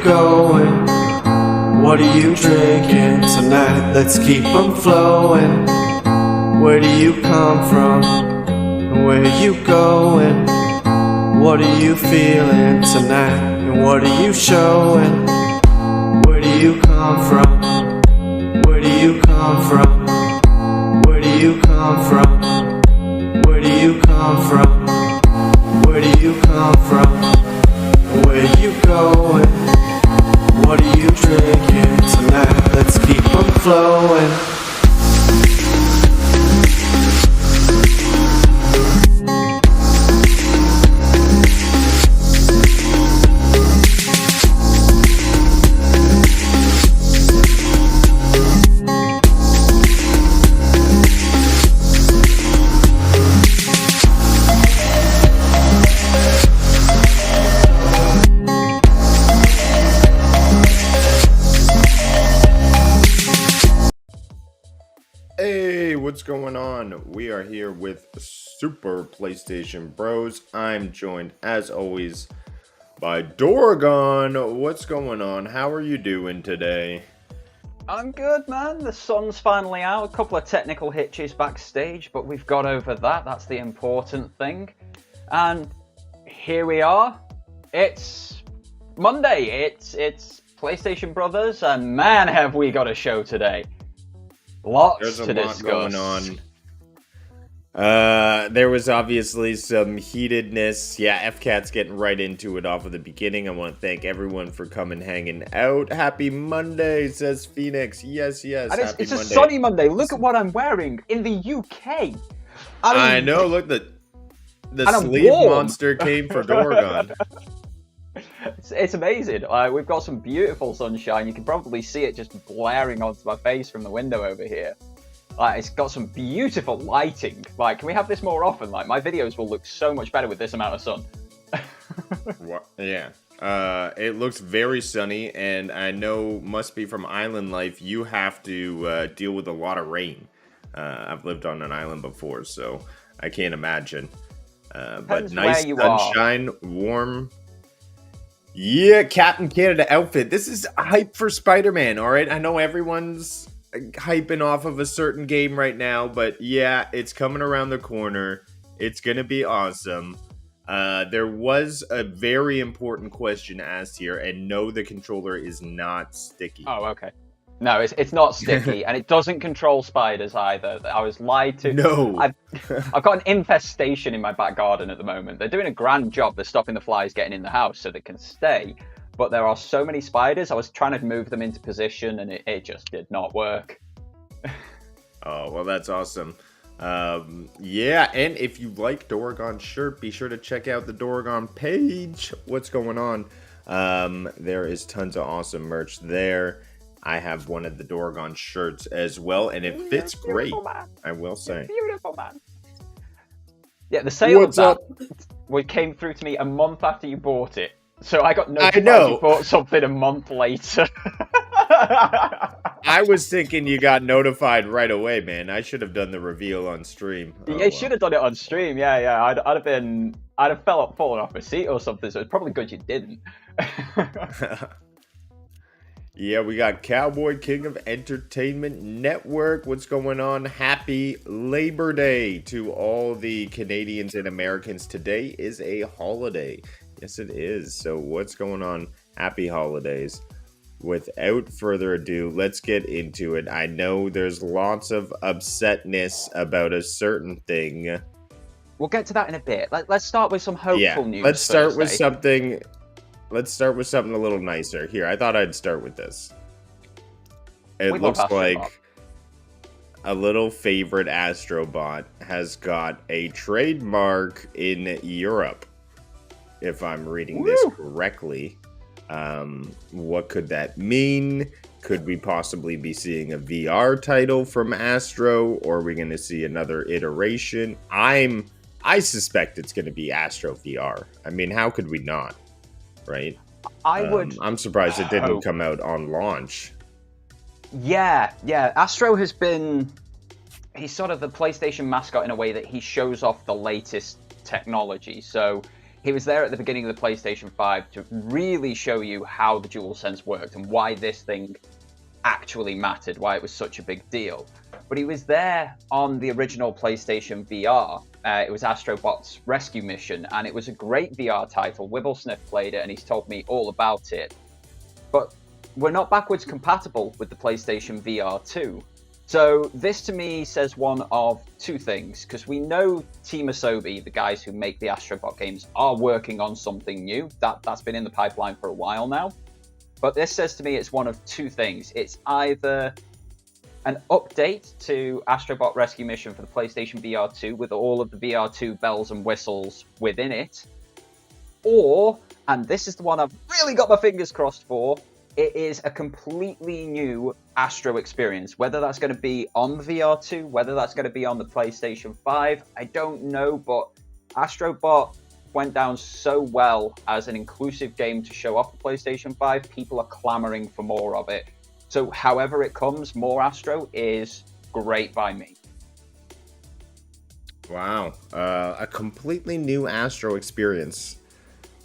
going? What are you drinking tonight? Let's keep 'em flowing. Where do you come from? Where are you going? What are you feeling tonight? And what are you showing? Where do you come from? Where do you come from? Where do you come from? Where do you come from? Where do you come from? Where are you going? What are you drinking tonight? Let's keep 'em flowing. What's going on? We are here with Super PlayStation Bros. I'm joined, as always, by Doragon. What's going on? How are you doing today? I'm good, man. The sun's finally out. A couple of technical hitches backstage, but we've got over that. That's the important thing. And here we are. It's Monday. It's PlayStation Brothers, and man, have we got a show today. Lots to discuss. Going on. There was obviously some heatedness. Yeah, FCAT's getting right into it off of the beginning. I want to thank everyone for coming hanging out. Happy Monday, says Phoenix. Yes. And it's a sunny Monday. Look at what I'm wearing in the UK. I know. Look, the sleeve monster came for Doragon. It's amazing. We've got some beautiful sunshine. You can probably see it just blaring onto my face from the window over here. It's got some beautiful lighting. Can we have this more often? My videos will look so much better with this amount of sun. Yeah. It looks very sunny, and I know must be from island life. You have to deal with a lot of rain. I've lived on an island before, so I can't imagine. But nice sunshine, warm. Yeah, Captain Canada outfit. This is hype for Spider-Man, alright? I know everyone's hyping off of a certain game right now, but yeah, it's coming around the corner. It's gonna be awesome. There was a very important question asked here, and no, the controller is not sticky. Oh, okay. No, it's not sticky, and it doesn't control spiders either. I was lied to. No. I've got an infestation in my back garden at the moment. They're doing a grand job. They're stopping the flies getting in the house so they can stay. But there are so many spiders. I was trying to move them into position, and it just did not work. Oh, well, that's awesome. Yeah, and if you like Doragon's shirt, be sure to check out the Doragon page. What's going on? There is tons of awesome merch there. I have one of the Doragon shirts as well, and it fits great, man. I will say. Beautiful, man. Yeah, the sale of that came through to me a month after you bought it. So I got notified you bought something a month later. I was thinking you got notified right away, man. I should have done the reveal on stream. You should have done it on stream, yeah. I'd have fallen off my seat or something, so it's probably good you didn't. Yeah, we got Cowboy King of Entertainment Network. What's going on? Happy Labor Day to all the Canadians and Americans. Today is a holiday. Yes, it is. So what's going on? Happy holidays. Without further ado, let's get into it. I know there's lots of upsetness about a certain thing. We'll get to that in a bit. Let's start with some hopeful news. Let's start with something. Let's start with something a little nicer. Here, I thought I'd start with this. It looks like a little favorite Astrobot has got a trademark in Europe, if I'm reading this correctly. What could that mean? Could we possibly be seeing a VR title from Astro, or are we going to see another iteration? I suspect it's going to be Astro VR. I mean, how could we not? Right? I'm surprised it didn't come out on launch. Yeah. Astro has been... He's sort of the PlayStation mascot in a way that he shows off the latest technology. So He was there at the beginning of the PlayStation 5 to really show you how the DualSense worked and why this thing actually mattered, why it was such a big deal. But he was there on the original PlayStation VR. It was Astrobot's Rescue Mission, and it was a great VR title. Wibblesniff played it, and he's told me all about it. But we're not backwards compatible with the PlayStation VR2. So this to me says one of two things, because we know Team Asobi, the guys who make the Astrobot games, are working on something new. That's been in the pipeline for a while now. But this says to me it's one of two things. It's either an update to Astrobot Rescue Mission for the PlayStation VR2 with all of the VR2 bells and whistles within it, or, and this is the one I've really got my fingers crossed for, it is a completely new Astro experience. Whether that's going to be on the VR2, whether that's going to be on the PlayStation 5, I don't know, but Astrobot went down so well as an inclusive game to show off the PlayStation 5, people are clamoring for more of it. So however it comes, more Astro is great by me. Wow. A completely new Astro experience.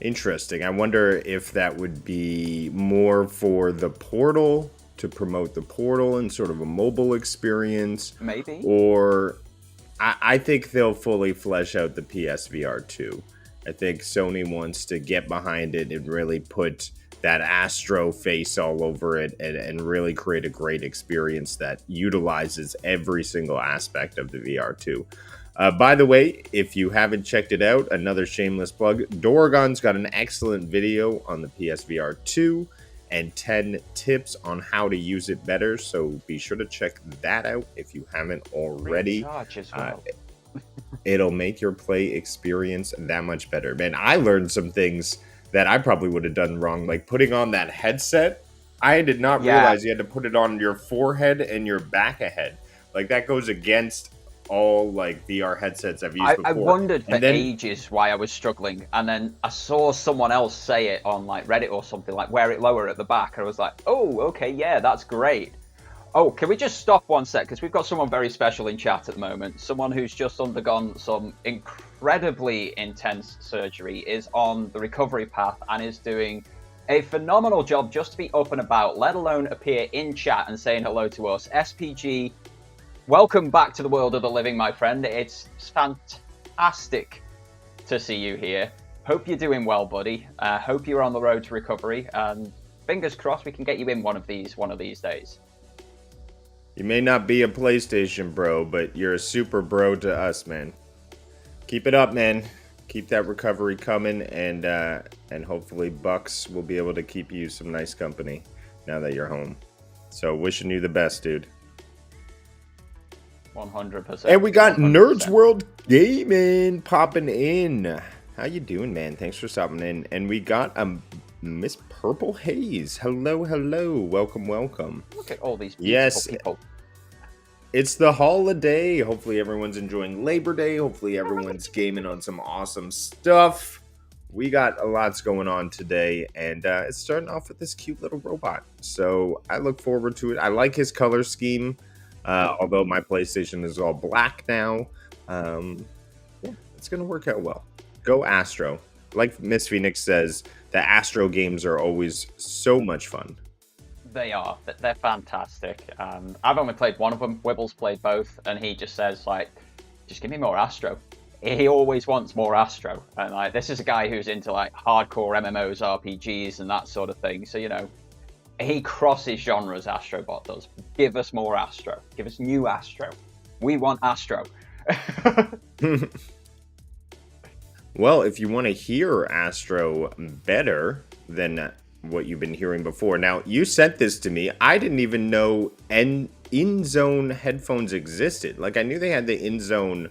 Interesting. I wonder if that would be more for the Portal, to promote the Portal and sort of a mobile experience. Maybe. Or I think they'll fully flesh out the PSVR2. I think Sony wants to get behind it and really put that Astro face all over it and really create a great experience that utilizes every single aspect of the VR2. By the way, if you haven't checked it out, another shameless plug, Doragon's got an excellent video on the PSVR2 and 10 tips on how to use it better, so be sure to check that out if you haven't already. As well. It'll make your play experience that much better. Man, I learned some things that I probably would have done wrong, like putting on that headset. I did not realize you had to put it on your forehead and your back ahead. Like, that goes against all like VR headsets I've used before. I wondered for ages why I was struggling, and then I saw someone else say it on like Reddit or something, like wear it lower at the back, and I was like, oh, okay, yeah, that's great. Oh, can we just stop one sec, because we've got someone very special in chat at the moment. Someone who's just undergone some incredibly intense surgery, is on the recovery path, and is doing a phenomenal job just to be up and about, let alone appear in chat and saying hello to us. SPG, welcome back to the world of the living, my friend. It's fantastic to see you here. Hope you're doing well, buddy. Hope you're on the road to recovery, and fingers crossed we can get you in one of these days. You may not be a PlayStation bro, but you're a super bro to us, man. Keep it up, man. Keep that recovery coming, and hopefully Bucks will be able to keep you some nice company now that you're home. So wishing you the best, dude. 100%. And we got 100%. Nerds World Gaming popping in. How you doing, man? Thanks for stopping in. And we got Miss Purple Haze. Hello, hello. Welcome, welcome. Look at all these beautiful people. It's the holiday. Hopefully everyone's enjoying Labor Day. Hopefully everyone's gaming on some awesome stuff. We got a lots going on today, and it's starting off with this cute little robot. So I look forward to it. I like his color scheme, although my PlayStation is all black now. Yeah, it's going to work out well. Go Astro. Like Miss Phoenix says, the Astro games are always so much fun. They are. They're fantastic. I've only played one of them. Wibbles played both, and he just says, like, just give me more Astro. He always wants more Astro. And like, this is a guy who's into like hardcore MMOs, RPGs, and that sort of thing. So, you know, he crosses genres, Astrobot does. Give us more Astro. Give us new Astro. We want Astro. Well, if you want to hear Astro better than what you've been hearing before. Now, you sent this to me. I didn't even know in-zone headphones existed. Like, I knew they had the in-zone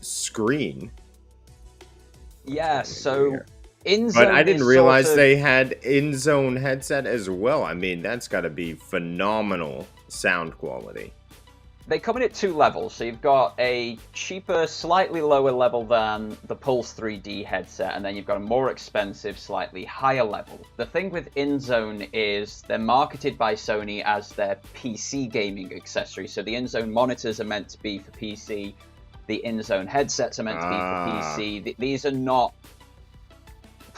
screen. Yeah, so in-zone, but I didn't realize they had in-zone headset as well. I mean, that's got to be phenomenal sound quality. They come in at two levels. So you've got a cheaper, slightly lower level than the Pulse 3D headset, and then you've got a more expensive, slightly higher level. The thing with InZone is they're marketed by Sony as their PC gaming accessory. So the InZone monitors are meant to be for PC. The InZone headsets are meant to be for PC. These are not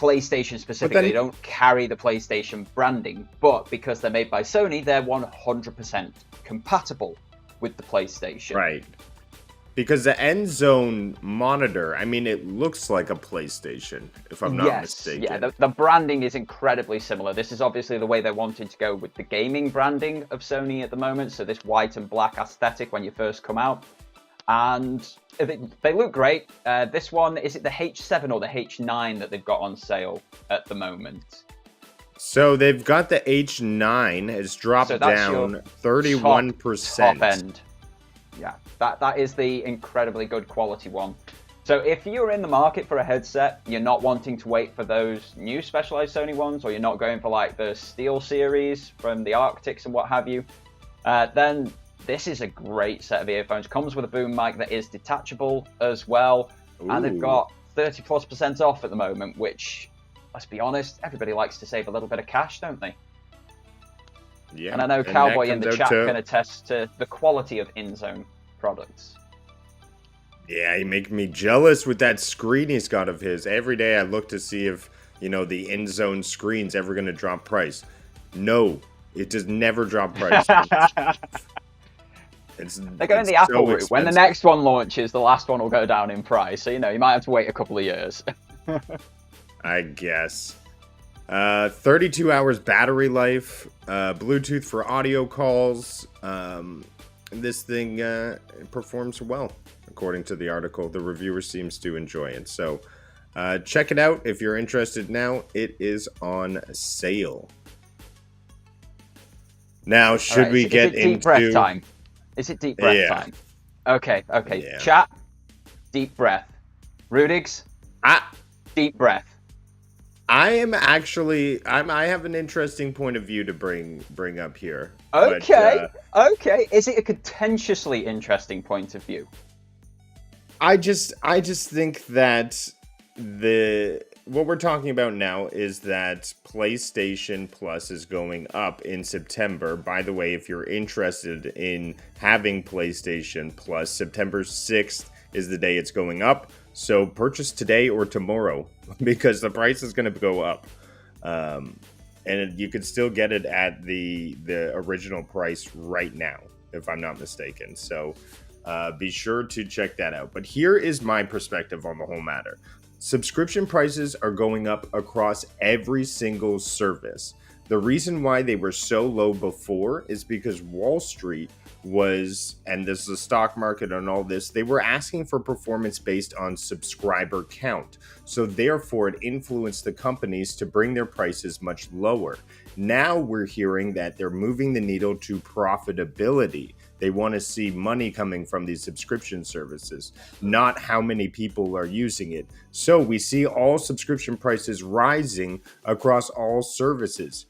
PlayStation specifically. They don't carry the PlayStation branding, but because they're made by Sony, they're 100% compatible with the PlayStation. Right. Because the End Zone monitor, I mean, it looks like a PlayStation, if I'm not mistaken. Yeah, the branding is incredibly similar. This is obviously the way they wanted to go with the gaming branding of Sony at the moment. So this white and black aesthetic when you first come out. And they look great. This one, is it the H7 or the H9 that they've got on sale at the moment? So they've got the H9. It's dropped down 31%. Top end. Yeah, that is the incredibly good quality one. So if you're in the market for a headset, you're not wanting to wait for those new specialized Sony ones, or you're not going for like the Steel series from the Arctics and what have you, then this is a great set of earphones. Comes with a boom mic that is detachable as well. Ooh. And they've got 30+% off at the moment, which, let's be honest, everybody likes to save a little bit of cash, don't they? Yeah. And I know Cowboy in the chat can attest to the quality of InZone products. Yeah, he make me jealous with that screen he's got of his. Every day I look to see if, the InZone screen's ever going to drop price. No, it does never drop price. They're going the Apple route. When the next one launches, the last one will go down in price. So, you might have to wait a couple of years. I guess. 32 hours battery life, Bluetooth for audio calls. This thing performs well, according to the article. The reviewer seems to enjoy it. So check it out if you're interested now. It is on sale. Now, should we get into... deep breath time? Is it deep breath time? Okay. Yeah. Chat, deep breath. Rudiggz, deep breath. I have an interesting point of view to bring up here. Okay. Is it a contentiously interesting point of view? I just think that what we're talking about now is that PlayStation Plus is going up in September. By the way, if you're interested in having PlayStation Plus, September 6th is the day it's going up. So purchase today or tomorrow because the price is going to go up. And you can still get it at the original price right now, if I'm not mistaken. So be sure to check that out. But here is my perspective on the whole matter. Subscription prices are going up across every single service. The reason why they were so low before is because Wall Street and this is the stock market and all this, they were asking for performance based on subscriber count. So therefore, it influenced the companies to bring their prices much lower. Now we're hearing that they're moving the needle to profitability. They want to see money coming from these subscription services, not how many people are using it. So we see all subscription prices rising across all services.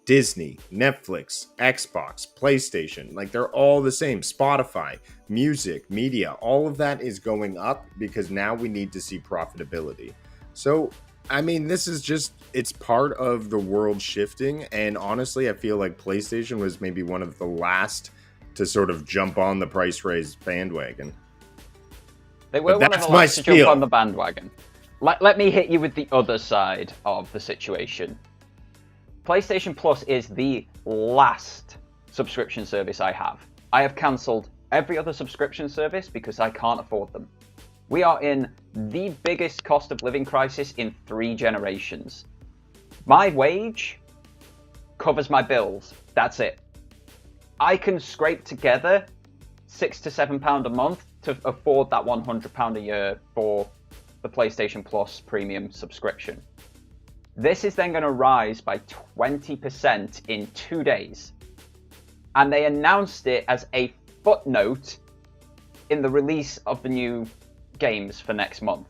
Disney, Netflix, Xbox, PlayStation, like they're all the same. Spotify, music, media, all of that is going up because now we need to see profitability. So, I mean, this is just, it's part of the world shifting. And honestly, I feel like PlayStation was maybe one of the last to sort of jump on the price raise bandwagon. They were one of the last to jump on the bandwagon. Let me hit you with the other side of the situation. PlayStation Plus is the last subscription service I have. I have cancelled every other subscription service because I can't afford them. We are in the biggest cost of living crisis in 3 generations. My wage covers my bills. That's it. I can scrape together £6 to £7 a month to afford that £100 a year for the PlayStation Plus premium subscription. This is then going to rise by 20% in 2 days. And they announced it as a footnote in the release of the new games for next month.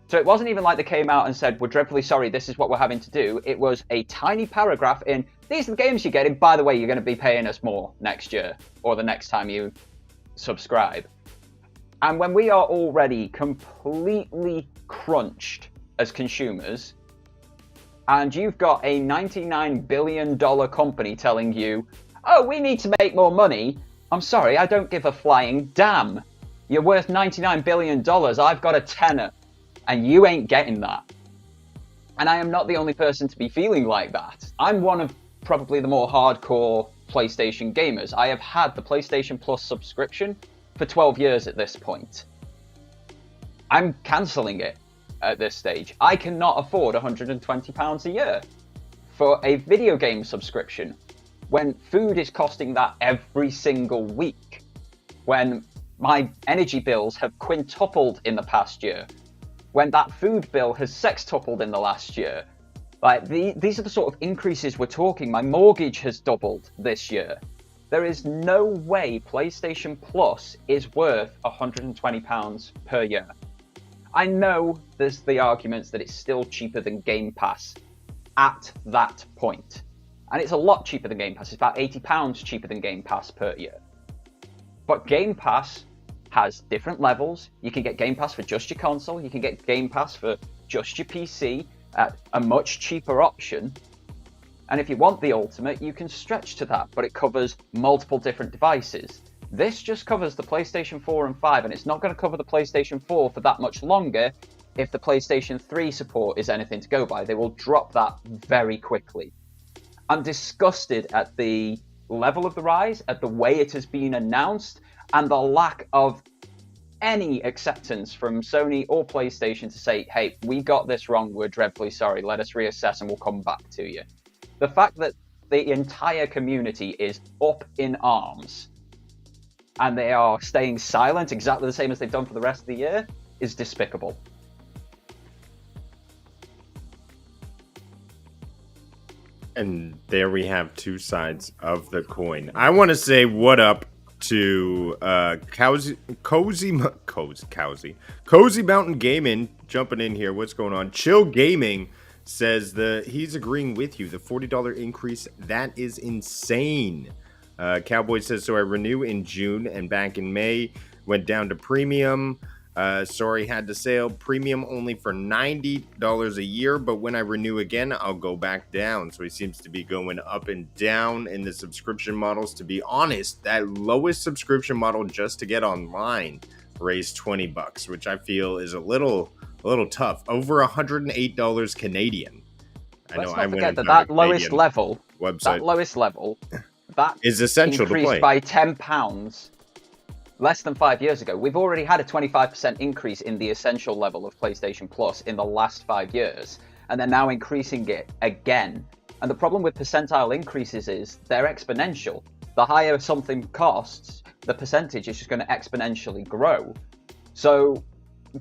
So it wasn't even like they came out and said, we're dreadfully sorry, this is what we're having to do. It was a tiny paragraph in, these are the games you're getting. By the way, you're going to be paying us more next year or the next time you subscribe. And when we are already completely crunched as consumers, and you've got a $99 billion company telling you, oh, we need to make more money. I'm sorry, I don't give a flying damn. You're worth $99 billion. I've got a tenner, and you ain't getting that. And I am not the only person to be feeling like that. I'm one of probably the more hardcore PlayStation gamers. I have had the PlayStation Plus subscription for 12 years at this point. I'm cancelling it at this stage. I cannot afford £120 a year for a video game subscription when food is costing that every single week, when my energy bills have quintupled in the past year, when that food bill has sextupled in the last year. Like, these are the sort of increases we're talking. My mortgage has doubled this year. There is no way PlayStation Plus is worth £120 per year. I know there's the arguments that it's still cheaper than Game Pass at that point. And it's a lot cheaper than Game Pass. It's about £80 cheaper than Game Pass per year. But Game Pass has different levels. You can get Game Pass for just your console. You can get Game Pass for just your PC at a much cheaper option. And if you want the ultimate, you can stretch to that, but it covers multiple different devices. This just covers the PlayStation 4 and 5, and it's not going to cover the PlayStation 4 for that much longer if the PlayStation 3 support is anything to go by. They will drop that very quickly. I'm disgusted at the level of the rise, at the way it has been announced, and the lack of any acceptance from Sony or PlayStation to say, hey, we got this wrong, we're dreadfully sorry, let us reassess and we'll come back to you. The fact that the entire community is up in arms and they are staying silent exactly the same as they've done for the rest of the year is despicable. And there we have two sides of the coin. I want to say what up to Cozy Mountain Gaming jumping in here. What's going on? Chill Gaming says he's agreeing with you. The $40 increase, that is insane. Cowboy says, so I renew in June and back in May went down to premium. Sorry, had to sale. Premium only for $90 a year, but when I renew again, I'll go back down. So he seems to be going up and down in the subscription models. To be honest, that lowest subscription model just to get online raised $20, which I feel is a little tough. Over $108 Canadian. Let's not forget that lowest level, that is essential to play. Increased by £10 less than 5 years ago. We've already had a 25% increase in the essential level of PlayStation Plus in the last 5 years, and they're now increasing it again. And the problem with percentile increases is they're exponential. The higher something costs, the percentage is just going to exponentially grow. So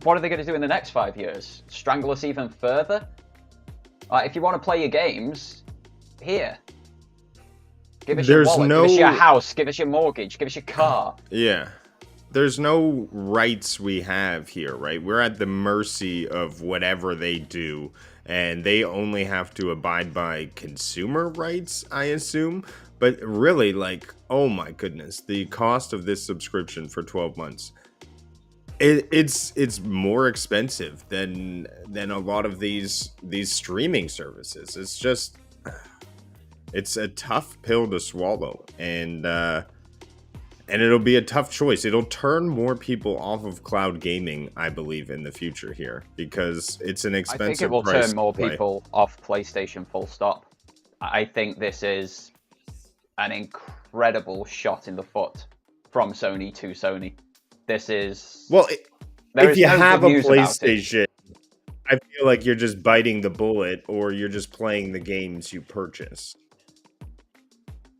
what are they going to do in the next 5 years? Strangle us even further? If you want to play your games, here. Give us your wallet, give us your house, give us your mortgage, give us your car. Yeah. There's no rights we have here, right? We're at the mercy of whatever they do, and they only have to abide by consumer rights, I assume. But really, like, oh my goodness, the cost of this subscription for 12 months, it's more expensive than a lot of these streaming services. It's just, it's a tough pill to swallow, and it'll be a tough choice. It'll turn more people off of cloud gaming, I believe, in the future here, because it's an expensive price. I think it will turn more people off PlayStation, full stop. I think this is an incredible shot in the foot from Sony to Sony. This is... Well, if you have a PlayStation, I feel like you're just biting the bullet, or you're just playing the games you purchase.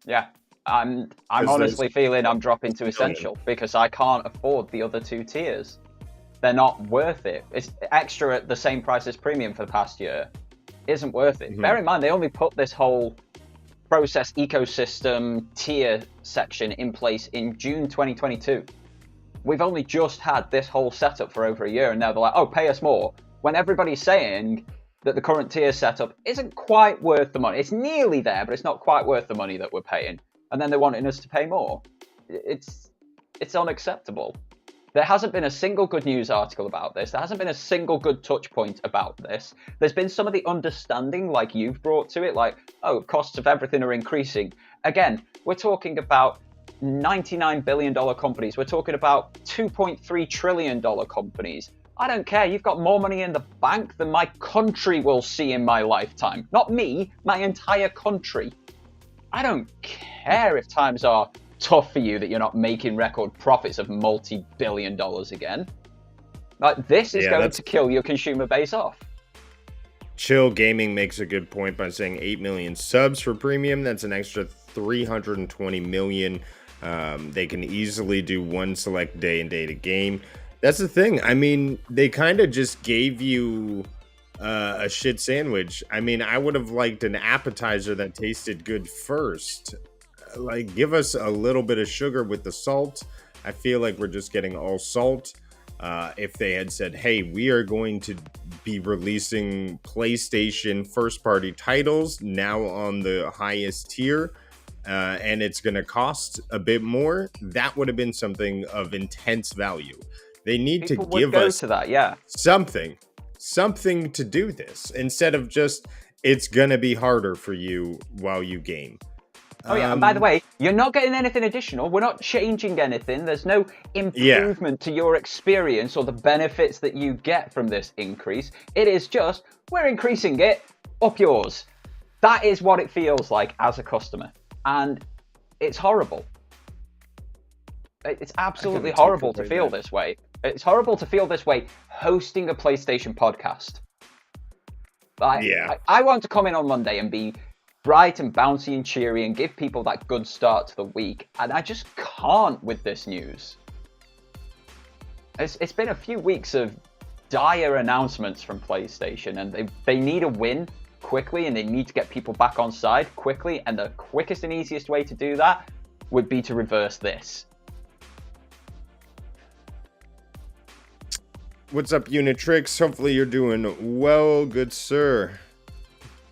Yeah. I'm honestly feeling I'm dropping to Essential because I can't afford the other two tiers. They're not worth it. It's extra at the same price as Premium for the past year. Isn't worth it. Mm-hmm. Bear in mind, they only put this whole process ecosystem tier section in place in June 2022. We've only just had this whole setup for over a year, and now they're like, oh, pay us more. When everybody's saying that the current tier setup isn't quite worth the money. It's nearly there, but it's not quite worth the money that we're paying. And then they're wanting us to pay more. It's unacceptable. There hasn't been a single good news article about this. There hasn't been a single good touch point about this. There's been some of the understanding, like you've brought to it, like, oh, costs of everything are increasing. Again, we're talking about $99 billion companies. We're talking about $2.3 trillion companies. I don't care. You've got more money in the bank than my country will see in my lifetime. Not me, my entire country. I don't care if times are tough for you that you're not making record profits of multi-billion dollars again. Like, this is going to kill your consumer base off. Chill Gaming makes a good point by saying 8 million subs for premium. That's an extra 320 million. They can easily do one select day and date a game. That's the thing. I mean, they kind of just gave you a shit sandwich. I mean, I would have liked an appetizer that tasted good first. Like, give us a little bit of sugar with the salt. I feel like we're just getting all salt. If they had said, hey, we are going to be releasing PlayStation first-party titles now on the highest tier, and it's going to cost a bit more, that would have been something of intense value. They need People to give us to that, yeah. something to do this, instead of just, it's going to be harder for you while you game. Oh yeah, and by the way, you're not getting anything additional. We're not changing anything. There's no improvement to your experience or the benefits that you get from this increase. It is just, we're increasing it, up yours. That is what it feels like as a customer. And it's horrible. It's absolutely horrible to feel this way. It's horrible to feel this way hosting a PlayStation podcast. I want to come in on Monday and be bright and bouncy and cheery and give people that good start to the week, and I just can't with this news. It's been a few weeks of dire announcements from PlayStation, and they need a win quickly, and they need to get people back on side quickly, and the quickest and easiest way to do that would be to reverse this. What's up, Unitrix? Hopefully you're doing well, good sir.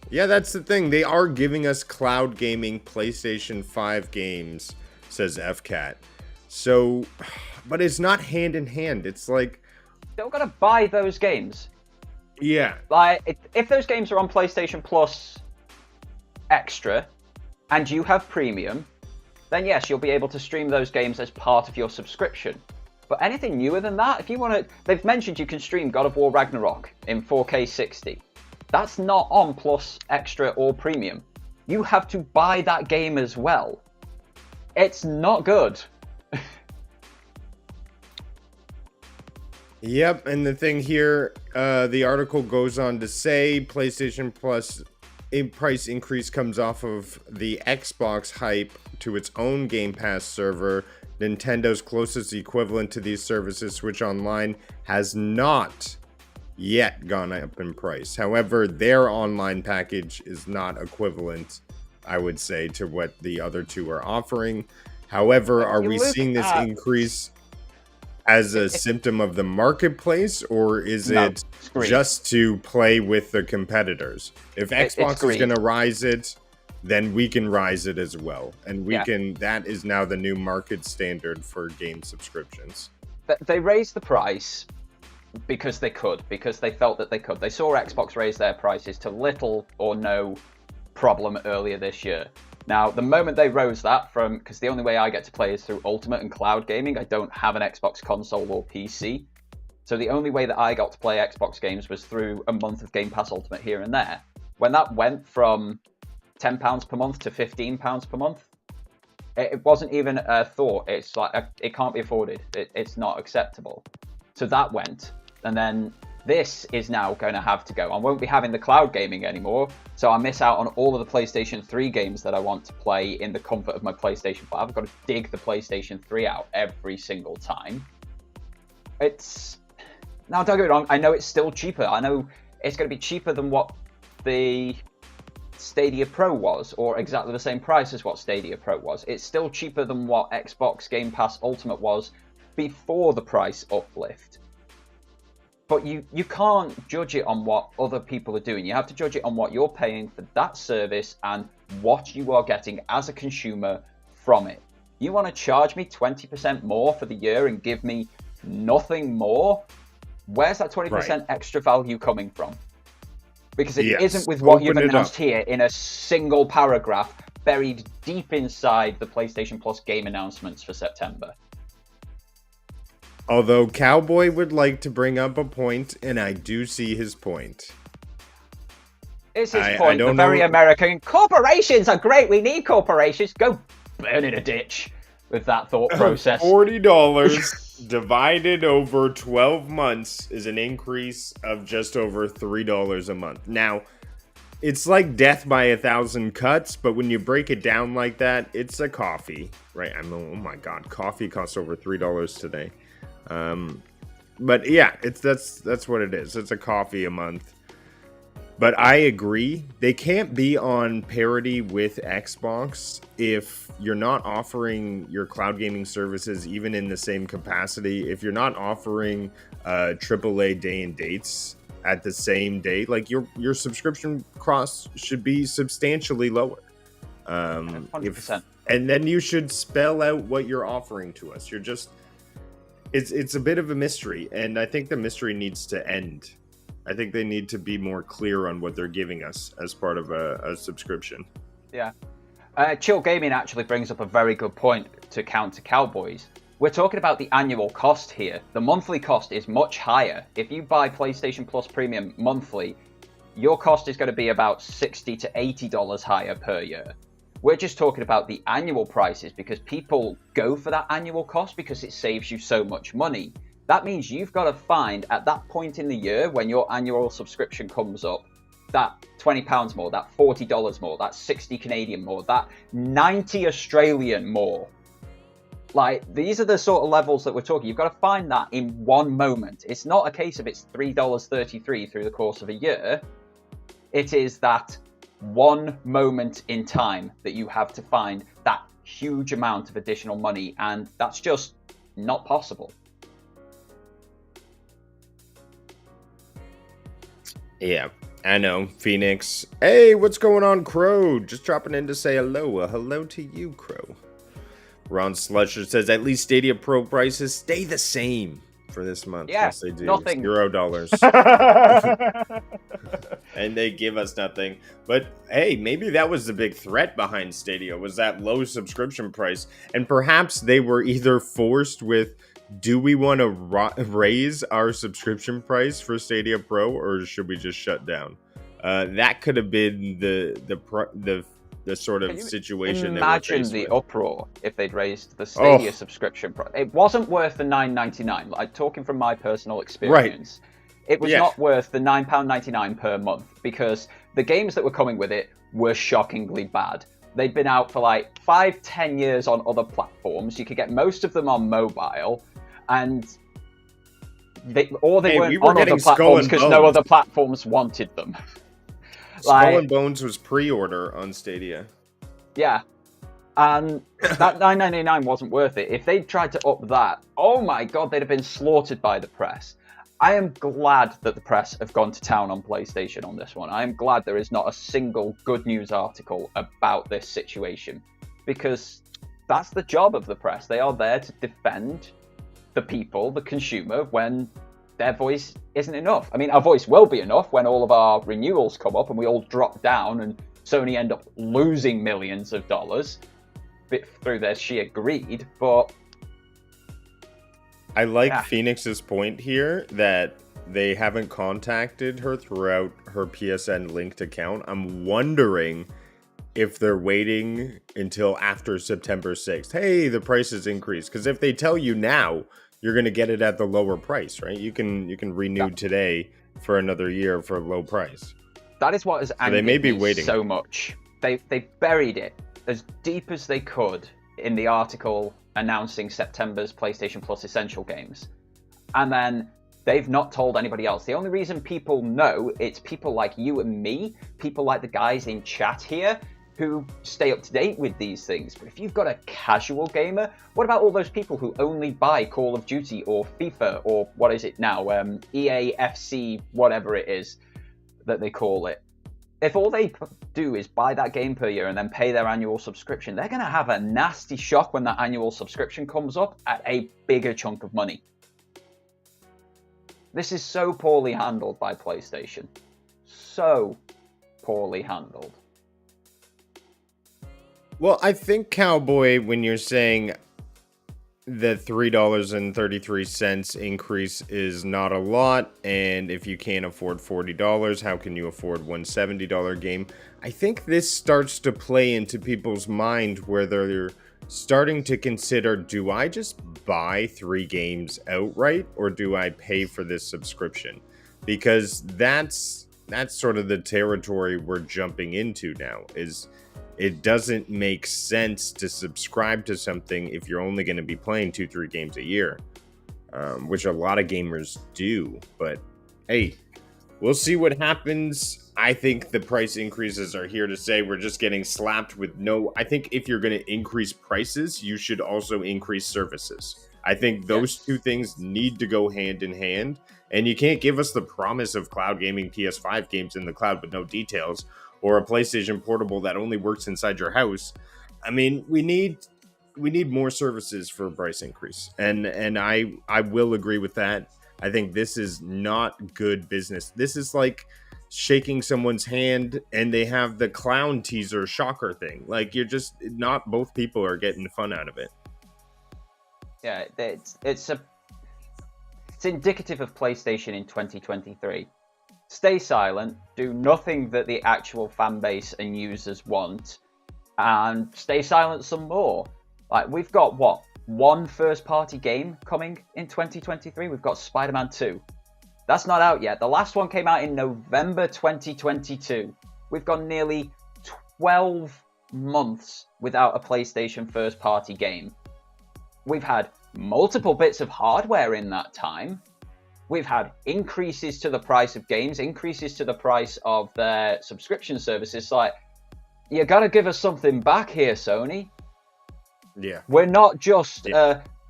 Yeah, that's the thing. They are giving us cloud gaming PlayStation 5 games, says FCAT. So, but it's not hand in hand. It's like, still gotta buy those games. Yeah. Like, if those games are on PlayStation Plus Extra, and you have Premium, then yes, you'll be able to stream those games as part of your subscription. But anything newer than that, if you want to, they've mentioned you can stream God of War Ragnarok in 4K 60. That's not on Plus, Extra, or Premium. You have to buy that game as well. It's not good. Yep, and the thing here, the article goes on to say PlayStation Plus price increase comes off of the Xbox hype to its own Game Pass server. Nintendo's closest equivalent to these services, Switch Online, has not yet gone up in price. However, their online package is not equivalent, I would say, to what the other two are offering. However, are we seeing this increase as a symptom of the marketplace, or is it just to play with the competitors? If Xbox is going to rise it, then we can rise it as well. And we can, that is now the new market standard for game subscriptions. They raised the price because they could, because they felt that they could. They saw Xbox raise their prices to little or no problem earlier this year. Now, the moment they rose that from, because the only way I get to play is through Ultimate and cloud gaming. I don't have an Xbox console or PC. So the only way that I got to play Xbox games was through a month of Game Pass Ultimate here and there. When that went from £10 per month to £15 per month, it wasn't even a thought. It's like, it can't be afforded. It's not acceptable. So that went. And then this is now going to have to go. I won't be having the cloud gaming anymore, so I miss out on all of the PlayStation 3 games that I want to play in the comfort of my PlayStation 5. I've got to dig the PlayStation 3 out every single time. It's... Now, don't get me wrong, I know it's still cheaper. I know it's going to be cheaper than what the Stadia Pro was, or exactly the same price as what Stadia Pro was. It's still cheaper than what Xbox Game Pass Ultimate was before the price uplift. But you can't judge it on what other people are doing. You have to judge it on what you're paying for that service and what you are getting as a consumer from it. You want to charge me 20% more for the year and give me nothing more? Where's that 20% extra value coming from? Because it isn't with what you've announced here in a single paragraph buried deep inside the PlayStation Plus game announcements for September. Although Cowboy would like to bring up a point, and I do see his point. It's his point. The very American corporations are great. We need corporations. Go burn in a ditch with that thought process. $40 divided over 12 months is an increase of just over $3 a month. Now, it's like death by 1,000 cuts, but when you break it down like that, it's a coffee, right? I mean, oh my God, coffee costs over $3 today. But yeah, that's what it is. It's a coffee a month. But I agree, they can't be on parity with Xbox if you're not offering your cloud gaming services even in the same capacity. If you're not offering AAA day and dates at the same day, like your subscription costs should be substantially lower. 100%. And then you should spell out what you're offering to us. It's a bit of a mystery, and I think the mystery needs to end. I think they need to be more clear on what they're giving us as part of a subscription. Yeah. Chill Gaming actually brings up a very good point to counter Cowboys. We're talking about the annual cost here. The monthly cost is much higher. If you buy PlayStation Plus Premium monthly, your cost is going to be about $60 to $80 higher per year. We're just talking about the annual prices because people go for that annual cost because it saves you so much money. That means you've got to find at that point in the year when your annual subscription comes up, that £20 more, that $40 more, that 60 Canadian more, that 90 Australian more. Like, these are the sort of levels that we're talking. You've got to find that in one moment. It's not a case of it's $3.33 through the course of a year. It is that one moment in time that you have to find that huge amount of additional money, and that's just not possible. Yeah, I know. Phoenix. Hey, what's going on, Crow? Just dropping in to say hello. Hello to you, Crow. Ron Slusher says, at least Stadia Pro prices stay the same for this month. Yeah, yes, they do. nothing. $0. And they give us nothing. But hey, maybe that was the big threat behind Stadia, was that low subscription price. And perhaps they were either forced with, do we want to raise our subscription price for Stadia Pro, or should we just shut down? That could have been the sort of situation. Imagine the uproar if they'd raised the Stadia subscription price. It wasn't worth the $9.99. Like, talking from my personal experience, it was not worth the £9.99 per month because the games that were coming with it were shockingly bad. They'd been out for like 5-10 years on other platforms. You could get most of them on mobile, and they weren't on other platforms because no other platforms wanted them. Skull and Bones was pre-order on Stadia. Yeah, and that $9.99 wasn't worth it. If they'd tried to up that, oh my God, they'd have been slaughtered by the press. I am glad that the press have gone to town on PlayStation on this one. I am glad there is not a single good news article about this situation, because that's the job of the press. They are there to defend the people, the consumer, when their voice isn't enough. I mean, our voice will be enough when all of our renewals come up and we all drop down and Sony end up losing millions of dollars through their sheer greed, but I like Phoenix's point here that they haven't contacted her throughout her PSN linked account. I'm wondering if they're waiting until after September 6th. Hey, the price has increased. Because if they tell you now, you're going to get it at the lower price, right? You can renew today for another year for a low price. That is what has angered me so much. They buried it as deep as they could in the article announcing September's PlayStation Plus Essential games. And then they've not told anybody else. The only reason people know, it's people like you and me, people like the guys in chat here, who stay up to date with these things. But if you've got a casual gamer, what about all those people who only buy Call of Duty or FIFA or what is it now, EA FC, whatever it is that they call it? If all they do is buy that game per year and then pay their annual subscription, they're going to have a nasty shock when that annual subscription comes up at a bigger chunk of money. This is so poorly handled by PlayStation. So poorly handled. Well, I think, Cowboy, when you're saying the $3.33 increase is not a lot, and if you can't afford $40, how can you afford one $70 game? I think this starts to play into people's mind where they're starting to consider, do I just buy 3 games outright, or do I pay for this subscription? Because that's sort of the territory we're jumping into now, is it doesn't make sense to subscribe to something if you're only going to be playing 2-3 games a year, which a lot of gamers do. But hey, we'll see what happens. I think the price increases are here to stay. We're just getting slapped with no... I think if you're going to increase prices, you should also increase services. I think those two things need to go hand in hand. And you can't give us the promise of cloud gaming PS5 games in the cloud with no details, or a PlayStation Portable that only works inside your house. I mean, we need more services for a price increase. And I will agree with that. I think this is not good business. This is like shaking someone's hand and they have the clown teaser shocker thing. Like, you're just not, both people are getting fun out of it. Yeah, it's indicative of PlayStation in 2023. Stay silent, do nothing that the actual fan base and users want, and stay silent some more. Like, we've got, what, one first-party game coming in 2023? We've got Spider-Man 2. That's not out yet. The last one came out in November 2022. We've gone nearly 12 months without a PlayStation first-party game. We've had multiple bits of hardware in that time. We've had increases to the price of games, increases to the price of their subscription services. Like, you got to give us something back here, Sony. Yeah. We're not just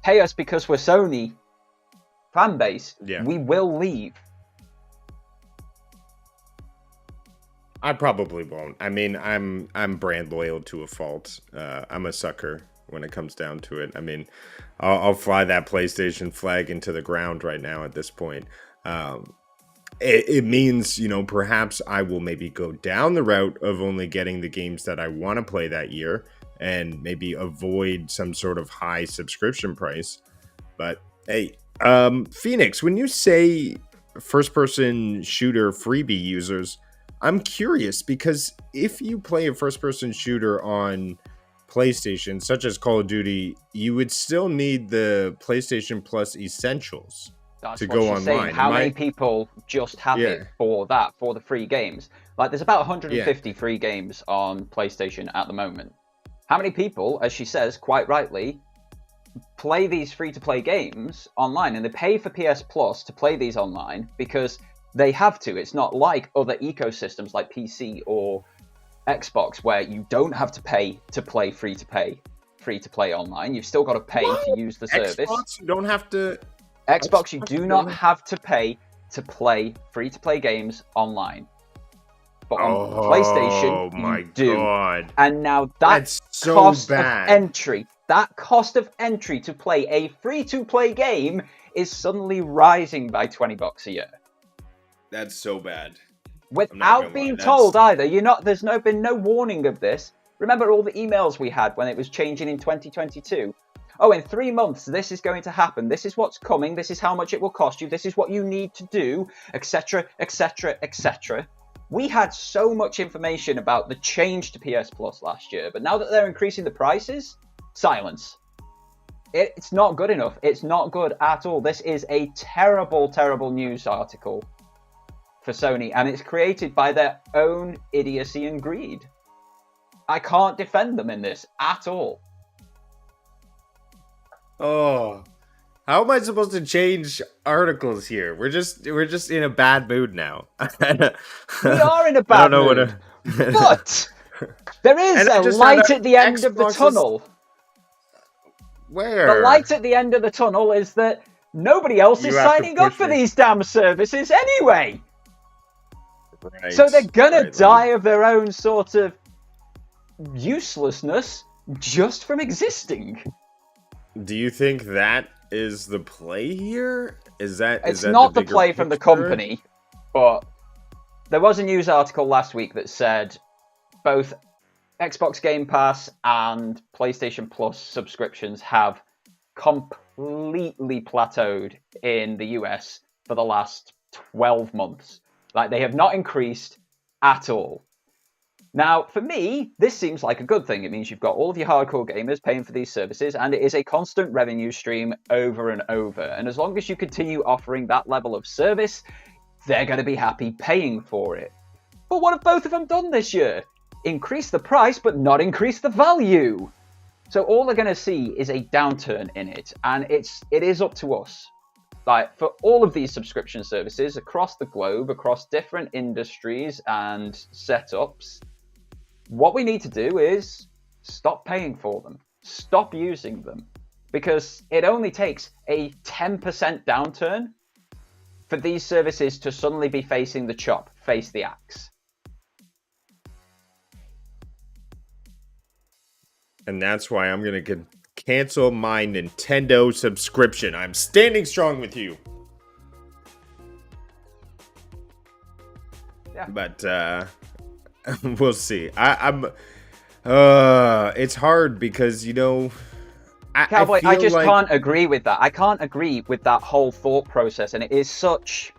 pay us because we're Sony fan base. Yeah. We will leave. I probably won't. I mean, I'm brand loyal to a fault. I'm a sucker when it comes down to it. I mean, I'll fly that PlayStation flag into the ground right now at this point. It means, you know, perhaps I will maybe go down the route of only getting the games that I want to play that year and maybe avoid some sort of high subscription price. But hey, Phoenix, when you say first-person shooter freebie users, I'm curious, because if you play a first-person shooter on PlayStation, such as Call of Duty, you would still need the PlayStation Plus Essentials to go online. Saying. How many people just have it for that, for the free games? Like, there's about 150 free games on PlayStation at the moment. How many people, as she says, quite rightly, play these free-to-play games online, and they pay for PS Plus to play these online because they have to. It's not like other ecosystems like PC or Xbox, where you don't have to pay to play free to play online. You've still got to pay to use the service. Xbox, you don't have to. Xbox, you do not have to pay to play free to play games online. But on PlayStation, you do. God. And now that's so cost bad. Of entry. That cost of entry to play a free to play game is suddenly rising by $20 a year. That's so bad. Without being told either. There's been no warning of this. Remember all the emails we had when it was changing in 2022? Oh, in 3 months, this is going to happen. This is what's coming. This is how much it will cost you. This is what you need to do, etc., etc., etc. We had so much information about the change to PS Plus last year, but now that they're increasing the prices, silence. It's not good enough. It's not good at all. This is a terrible, terrible news article for Sony, and it's created by their own idiocy and greed. I can't defend them in this at all. Oh, how am I supposed to change articles here? We're just in a bad mood now. We are in a bad mood. But there is a light at the end of the tunnel. Where? The light at the end of the tunnel is that nobody else is signing up for these damn services anyway. Right, so they're gonna die of their own sort of uselessness just from existing. Do you think that is the play here? Is that not the play from the company, but there was a news article last week that said both Xbox Game Pass and PlayStation Plus subscriptions have completely plateaued in the US for the last 12 months. Like, they have not increased at all. Now, for me, this seems like a good thing. It means you've got all of your hardcore gamers paying for these services, and it is a constant revenue stream over and over. And as long as you continue offering that level of service, they're going to be happy paying for it. But what have both of them done this year? Increase the price, but not increase the value. So all they're going to see is a downturn in it, and it is up to us. Like, for all of these subscription services across the globe, across different industries and setups, what we need to do is stop paying for them, stop using them, because it only takes a 10% downturn for these services to suddenly be facing the chop, face the axe. And that's why I'm going to cancel my Nintendo subscription. I'm standing strong with you. Yeah. But we'll see. It's hard because, you know, Cowboy, I just like... can't agree with that. I can't agree with that whole thought process. And it is such,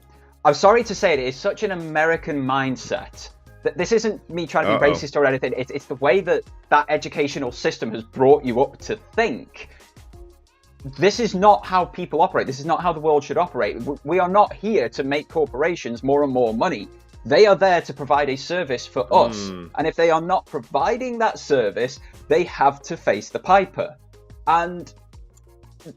I'm sorry to say it is such an American mindset. That this isn't me trying to be racist or anything. It's the way that educational system has brought you up to think. This is not how people operate. This is not how the world should operate. We are not here to make corporations more and more money. They are there to provide a service for us. And if they are not providing that service, they have to face the piper. And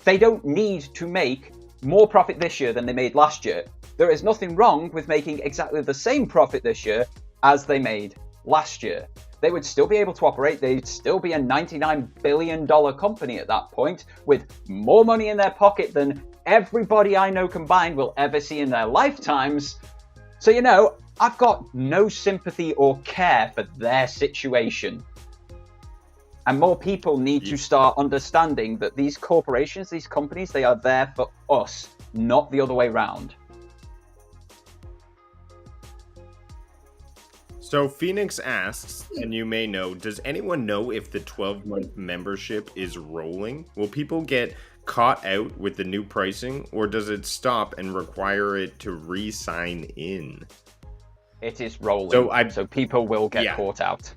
they don't need to make more profit this year than they made last year. There is nothing wrong with making exactly the same profit this year as they made last year. They would still be able to operate. They'd still be a $99 billion company at that point, with more money in their pocket than everybody I know combined will ever see in their lifetimes. So, you know, I've got no sympathy or care for their situation. And more people need to start understanding that these corporations, these companies, they are there for us, not the other way around. So Phoenix asks, and you may know, does anyone know if the 12-month membership is rolling? Will people get caught out with the new pricing, or does it stop and require it to re-sign in? It is rolling, so people will get caught out.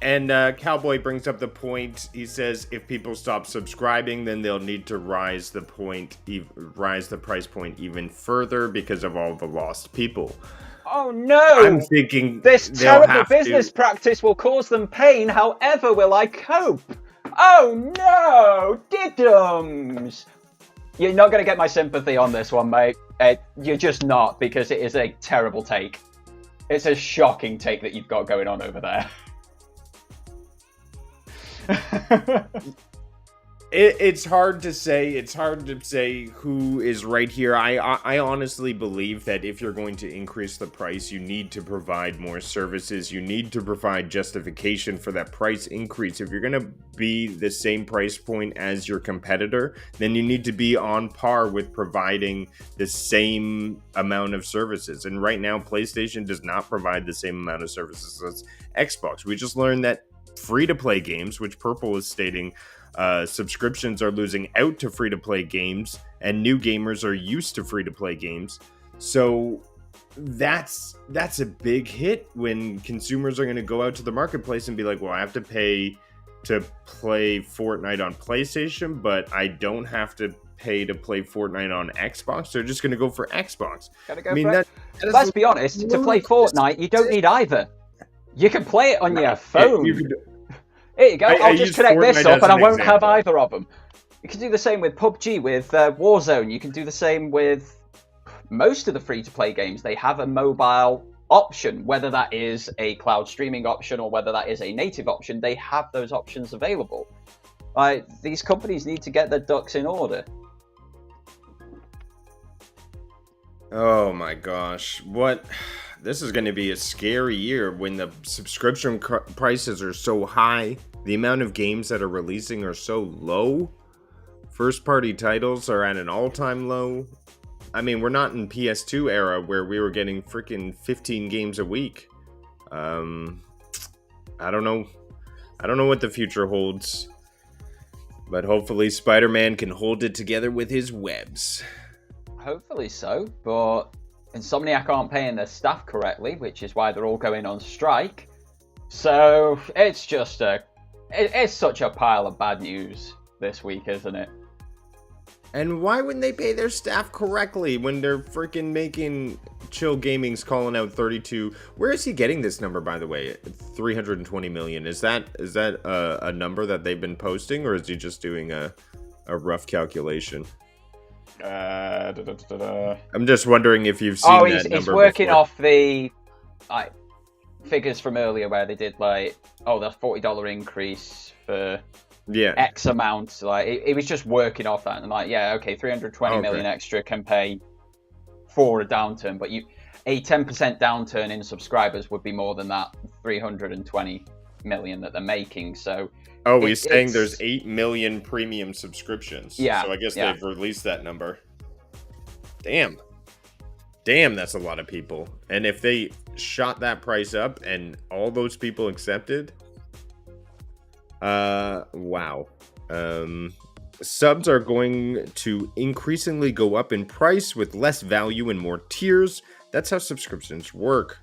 And Cowboy brings up the point. He says if people stop subscribing, then they'll need to rise the price point even further because of all the lost people. Oh no! I'm thinking this terrible business practice will cause them pain. However, will I cope? Oh no, diddums! You're not going to get my sympathy on this one, mate. You're just not, because it is a terrible take. It's a shocking take that you've got going on over there. It's hard to say. It's hard to say who is right here. I honestly believe that if you're going to increase the price, you need to provide more services. You need to provide justification for that price increase. If you're going to be the same price point as your competitor, then you need to be on par with providing the same amount of services. And right now, PlayStation does not provide the same amount of services as Xbox. We just learned that free-to-play games, which Purple is stating, subscriptions are losing out to free-to-play games, and new gamers are used to free-to-play games. So that's a big hit when consumers are going to go out to the marketplace and be like, well, I have to pay to play Fortnite on PlayStation, but I don't have to pay to play Fortnite on Xbox. They're just going to go for Xbox. Let's be honest, to play Fortnite, you don't need either. You can play it on your phone. Here you go. I'll just connect this up and I won't have either of them. You can do the same with PUBG, with Warzone. You can do the same with most of the free-to-play games. They have a mobile option, whether that is a cloud streaming option or whether that is a native option. They have those options available. These companies need to get their ducks in order. Oh my gosh. This is going to be a scary year when the subscription prices are so high. The amount of games that are releasing are so low. First-party titles are at an all-time low. I mean, we're not in PS2 era where we were getting freaking 15 games a week. I don't know. I don't know what the future holds. But hopefully Spider-Man can hold it together with his webs. Hopefully so, but Insomniac aren't paying their staff correctly, which is why they're all going on strike. So it's just it's such a pile of bad news this week, isn't it? And why wouldn't they pay their staff correctly when they're freaking making Chill Gaming's calling out 32? Where is he getting this number, by the way? 320 million. Is that a number that they've been posting, or is he just doing a rough calculation? I'm just wondering if you've seen that number. He's working before. off the figures from earlier where they did the $40 increase for X amount. It was just working off that, and 320 million extra can pay for a downturn, but a 10% downturn in subscribers would be more than that 320 million that they're making. So he's saying there's 8 million premium subscriptions. Yeah. So I guess they've released that number. Damn, that's a lot of people. And if they shot that price up and all those people accepted, wow. Subs are going to increasingly go up in price with less value and more tiers. That's how subscriptions work.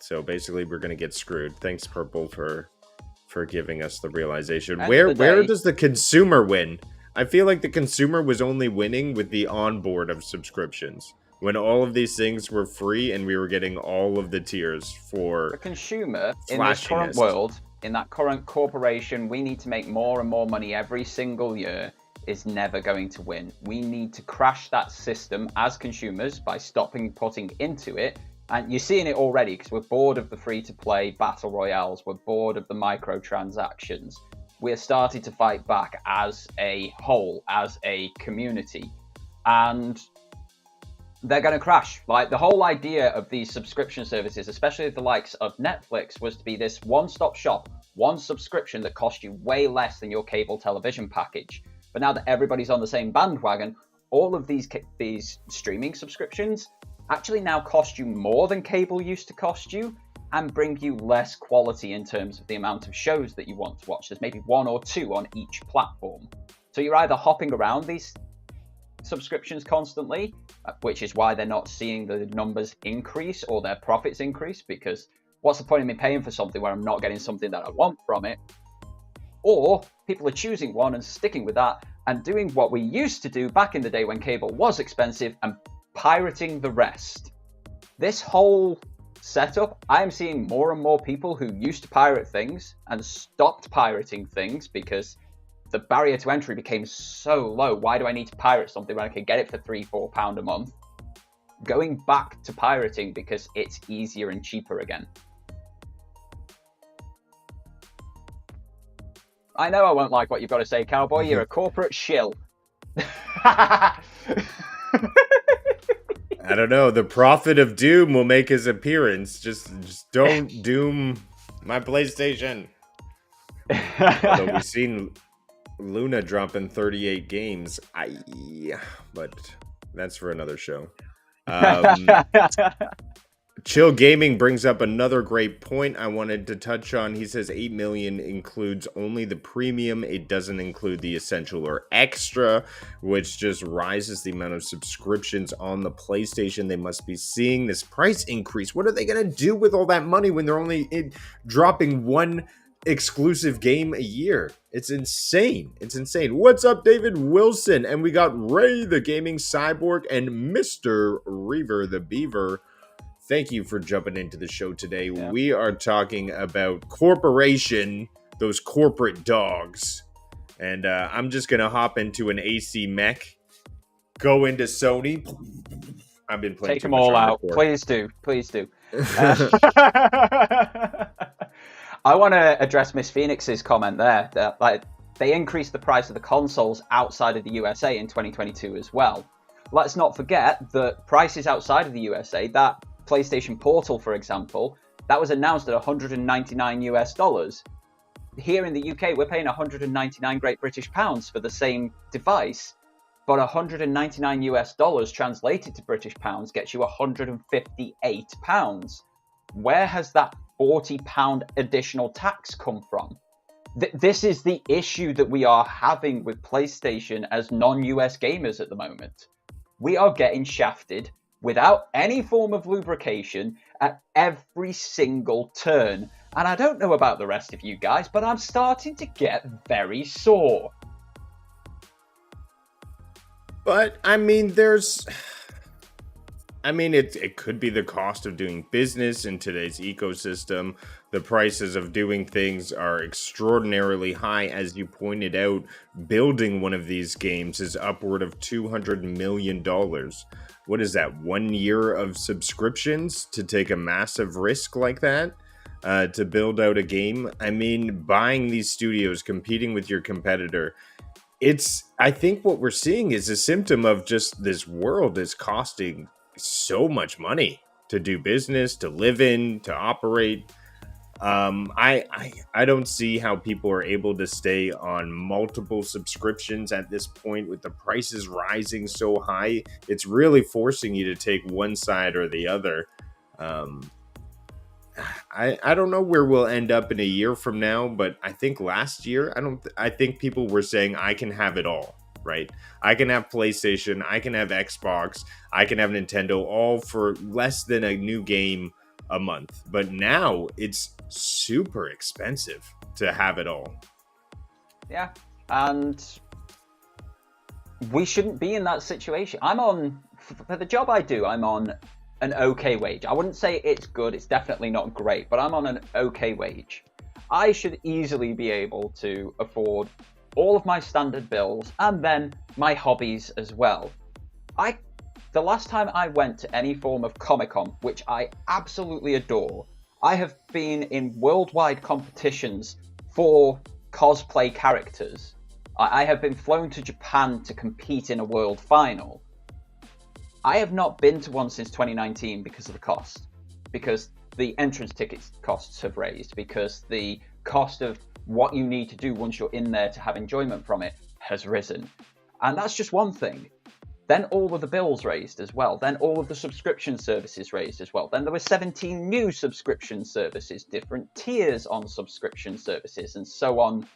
So basically, we're going to get screwed. Thanks, Purple, for giving us the realization. Where does the consumer win? I feel like the consumer was only winning with the onboard of subscriptions, when all of these things were free and we were getting all of the tiers for the consumer in this current world. In that current corporation, we need to make more and more money every single year, is never going to win. We need to crash that system as consumers by stopping putting into it. And you're seeing it already because we're bored of the free-to-play battle royales. We're bored of the microtransactions. We're starting to fight back as a whole, as a community. And they're going to crash. The whole idea of these subscription services, especially the likes of Netflix, was to be this one-stop shop, one subscription that cost you way less than your cable television package. But now that everybody's on the same bandwagon, all of these streaming subscriptions actually now cost you more than cable used to cost you and bring you less quality in terms of the amount of shows that you want to watch. There's maybe 1 or 2 on each platform. So you're either hopping around these subscriptions constantly, which is why they're not seeing the numbers increase or their profits increase, because what's the point of me paying for something where I'm not getting something that I want from it? Or people are choosing one and sticking with that and doing what we used to do back in the day when cable was expensive and pirating the rest. This whole setup, I am seeing more and more people who used to pirate things and stopped pirating things because the barrier to entry became so low. Why do I need to pirate something when I can get it for £3-4 a month? Going back to pirating because it's easier and cheaper again. I know I won't like what you've got to say, Cowboy. You're a corporate shill. I don't know. The Prophet of Doom will make his appearance. Just don't doom my PlayStation. Although we've seen Luna dropping 38 games. But that's for another show. Chill Gaming brings up another great point I wanted to touch on. He says 8 million includes only the premium. It doesn't include the essential or extra, which just rises the amount of subscriptions on the PlayStation. They must be seeing this price increase. What are they going to do with all that money when they're only dropping one exclusive game a year? It's insane. It's insane. What's up, David Wilson? And we got Ray the Gaming Cyborg and Mr. Reaver the Beaver. Thank you for jumping into the show today. Yeah. We are talking about corporation, those corporate dogs. And I'm just going to hop into an AC mech, go into Sony. I've been playing. Take them all out. Please do. Please do. I want to address Miss Phoenix's comment there. That, they increased the price of the consoles outside of the USA in 2022 as well. Let's not forget that prices outside of the USA, that PlayStation Portal, for example, that was announced at $199 US. Here in the UK, we're paying 199 Great British pounds for the same device, but 199 US dollars translated to British pounds gets you 158 pounds. Where has that £40 additional tax come from? This is the issue that we are having with PlayStation as non-US gamers at the moment. We are getting shafted without any form of lubrication at every single turn. And I don't know about the rest of you guys, but I'm starting to get very sore. But, I mean, it could be the cost of doing business in today's ecosystem. The prices of doing things are extraordinarily high. As you pointed out, building one of these games is upward of $200 million. What is that, 1 year of subscriptions to take a massive risk like that? To build out a game? I mean, buying these studios, competing with your competitor, I think what we're seeing is a symptom of just this world is costing so much money to do business, to live in, to operate. I don't see how people are able to stay on multiple subscriptions at this point with the prices rising so high. It's really forcing you to take one side or the other. I don't know where we'll end up in a year from now, but I think last year, I think people were saying I can have it all, right? I can have PlayStation, I can have Xbox, I can have Nintendo, all for less than a new game a month. But now it's super expensive to have it all. Yeah, and we shouldn't be in that situation. For the job I do, I'm on an okay wage. I wouldn't say it's good, it's definitely not great, but I'm on an okay wage. I should easily be able to afford all of my standard bills and then my hobbies as well. The last time I went to any form of Comic-Con, which I absolutely adore, I have been in worldwide competitions for cosplay characters. I have been flown to Japan to compete in a world final. I have not been to one since 2019 because of the cost, because the entrance ticket costs have raised, because the cost of what you need to do once you're in there to have enjoyment from it has risen. And that's just one thing. Then all of the bills raised as well. Then all of the subscription services raised as well. Then there were 17 new subscription services, different tiers on subscription services, and so on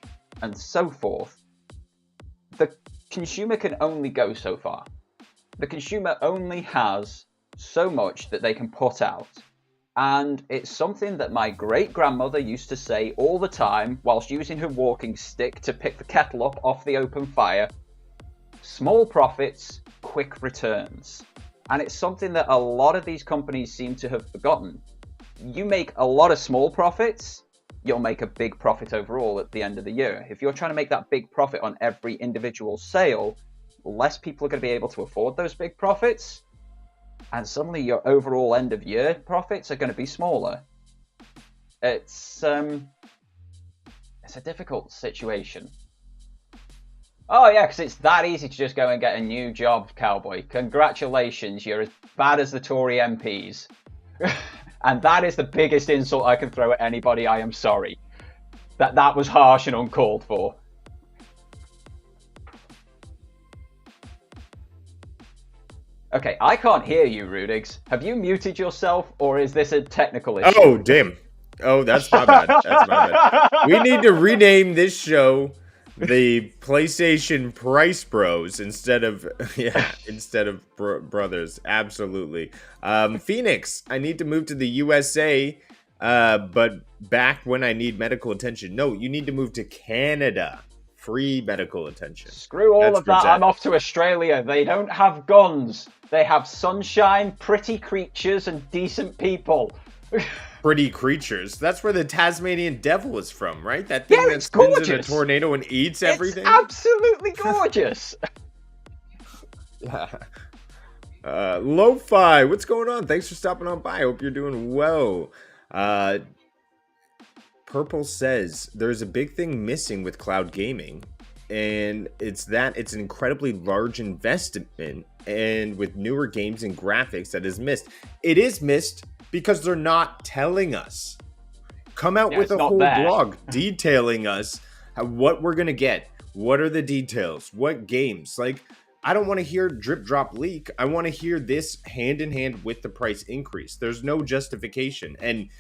and so forth. The consumer can only go so far. The consumer only has so much that they can put out. And it's something that my great-grandmother used to say all the time whilst using her walking stick to pick the kettle up off the open fire. Small profits, quick returns. And it's something that a lot of these companies seem to have forgotten. You make a lot of small profits, you'll make a big profit overall at the end of the year. If you're trying to make that big profit on every individual sale, less people are going to be able to afford those big profits, and suddenly your overall end of year profits are going to be smaller. It's a difficult situation. Oh yeah, because it's that easy to just go and get a new job, cowboy. Congratulations, you're as bad as the Tory MPs. And that is the biggest insult I can throw at anybody. I am sorry. That was harsh and uncalled for. Okay, I can't hear you, Rudiggz. Have you muted yourself, or is this a technical issue? Oh, damn. Oh, that's my bad. That's my bad. We need to rename this show the PlayStation Price Bros instead of brothers. Absolutely. Phoenix, I need to move to the USA, but back when I need medical attention. No, you need to move to Canada. Free medical attention. Screw all of that. I'm off to Australia. They don't have guns. They have sunshine, pretty creatures, and decent people. Pretty creatures. That's where the Tasmanian devil is from, right? That thing that spins gorgeous. in a tornado and eats everything. It's absolutely gorgeous. Yeah. Lo-Fi, what's going on? Thanks for stopping on by. Hope you're doing well. Purple says there's a big thing missing with cloud gaming, and it's an incredibly large investment, and with newer games and graphics that is missed. It is missed because they're not telling us. Come out with a whole blog detailing us what we're gonna get. What are the details? What games? Like, I don't want to hear drip drop leak. I want to hear this hand in hand with the price increase. There's no justification. And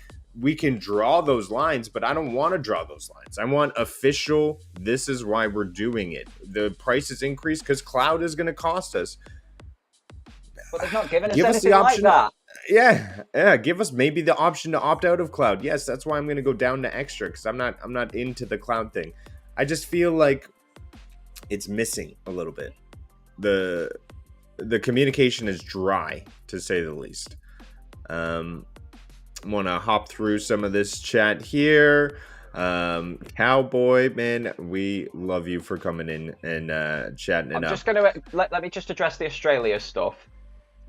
we can draw those lines, but I don't want to draw those lines. I want official, this is why we're doing it. The price is increased because cloud is going to cost us. But they've not given us Give us anything the like option. that. Yeah. Give us maybe the option to opt out of cloud. Yes, that's why I'm going to go down to extra, because I'm not into the cloud thing. I just feel like it's missing a little bit. The communication is dry, to say the least. Want to hop through some of this chat here. Cowboy, man, we love you for coming in and chatting it up. I'm just going to let me just address the Australia stuff.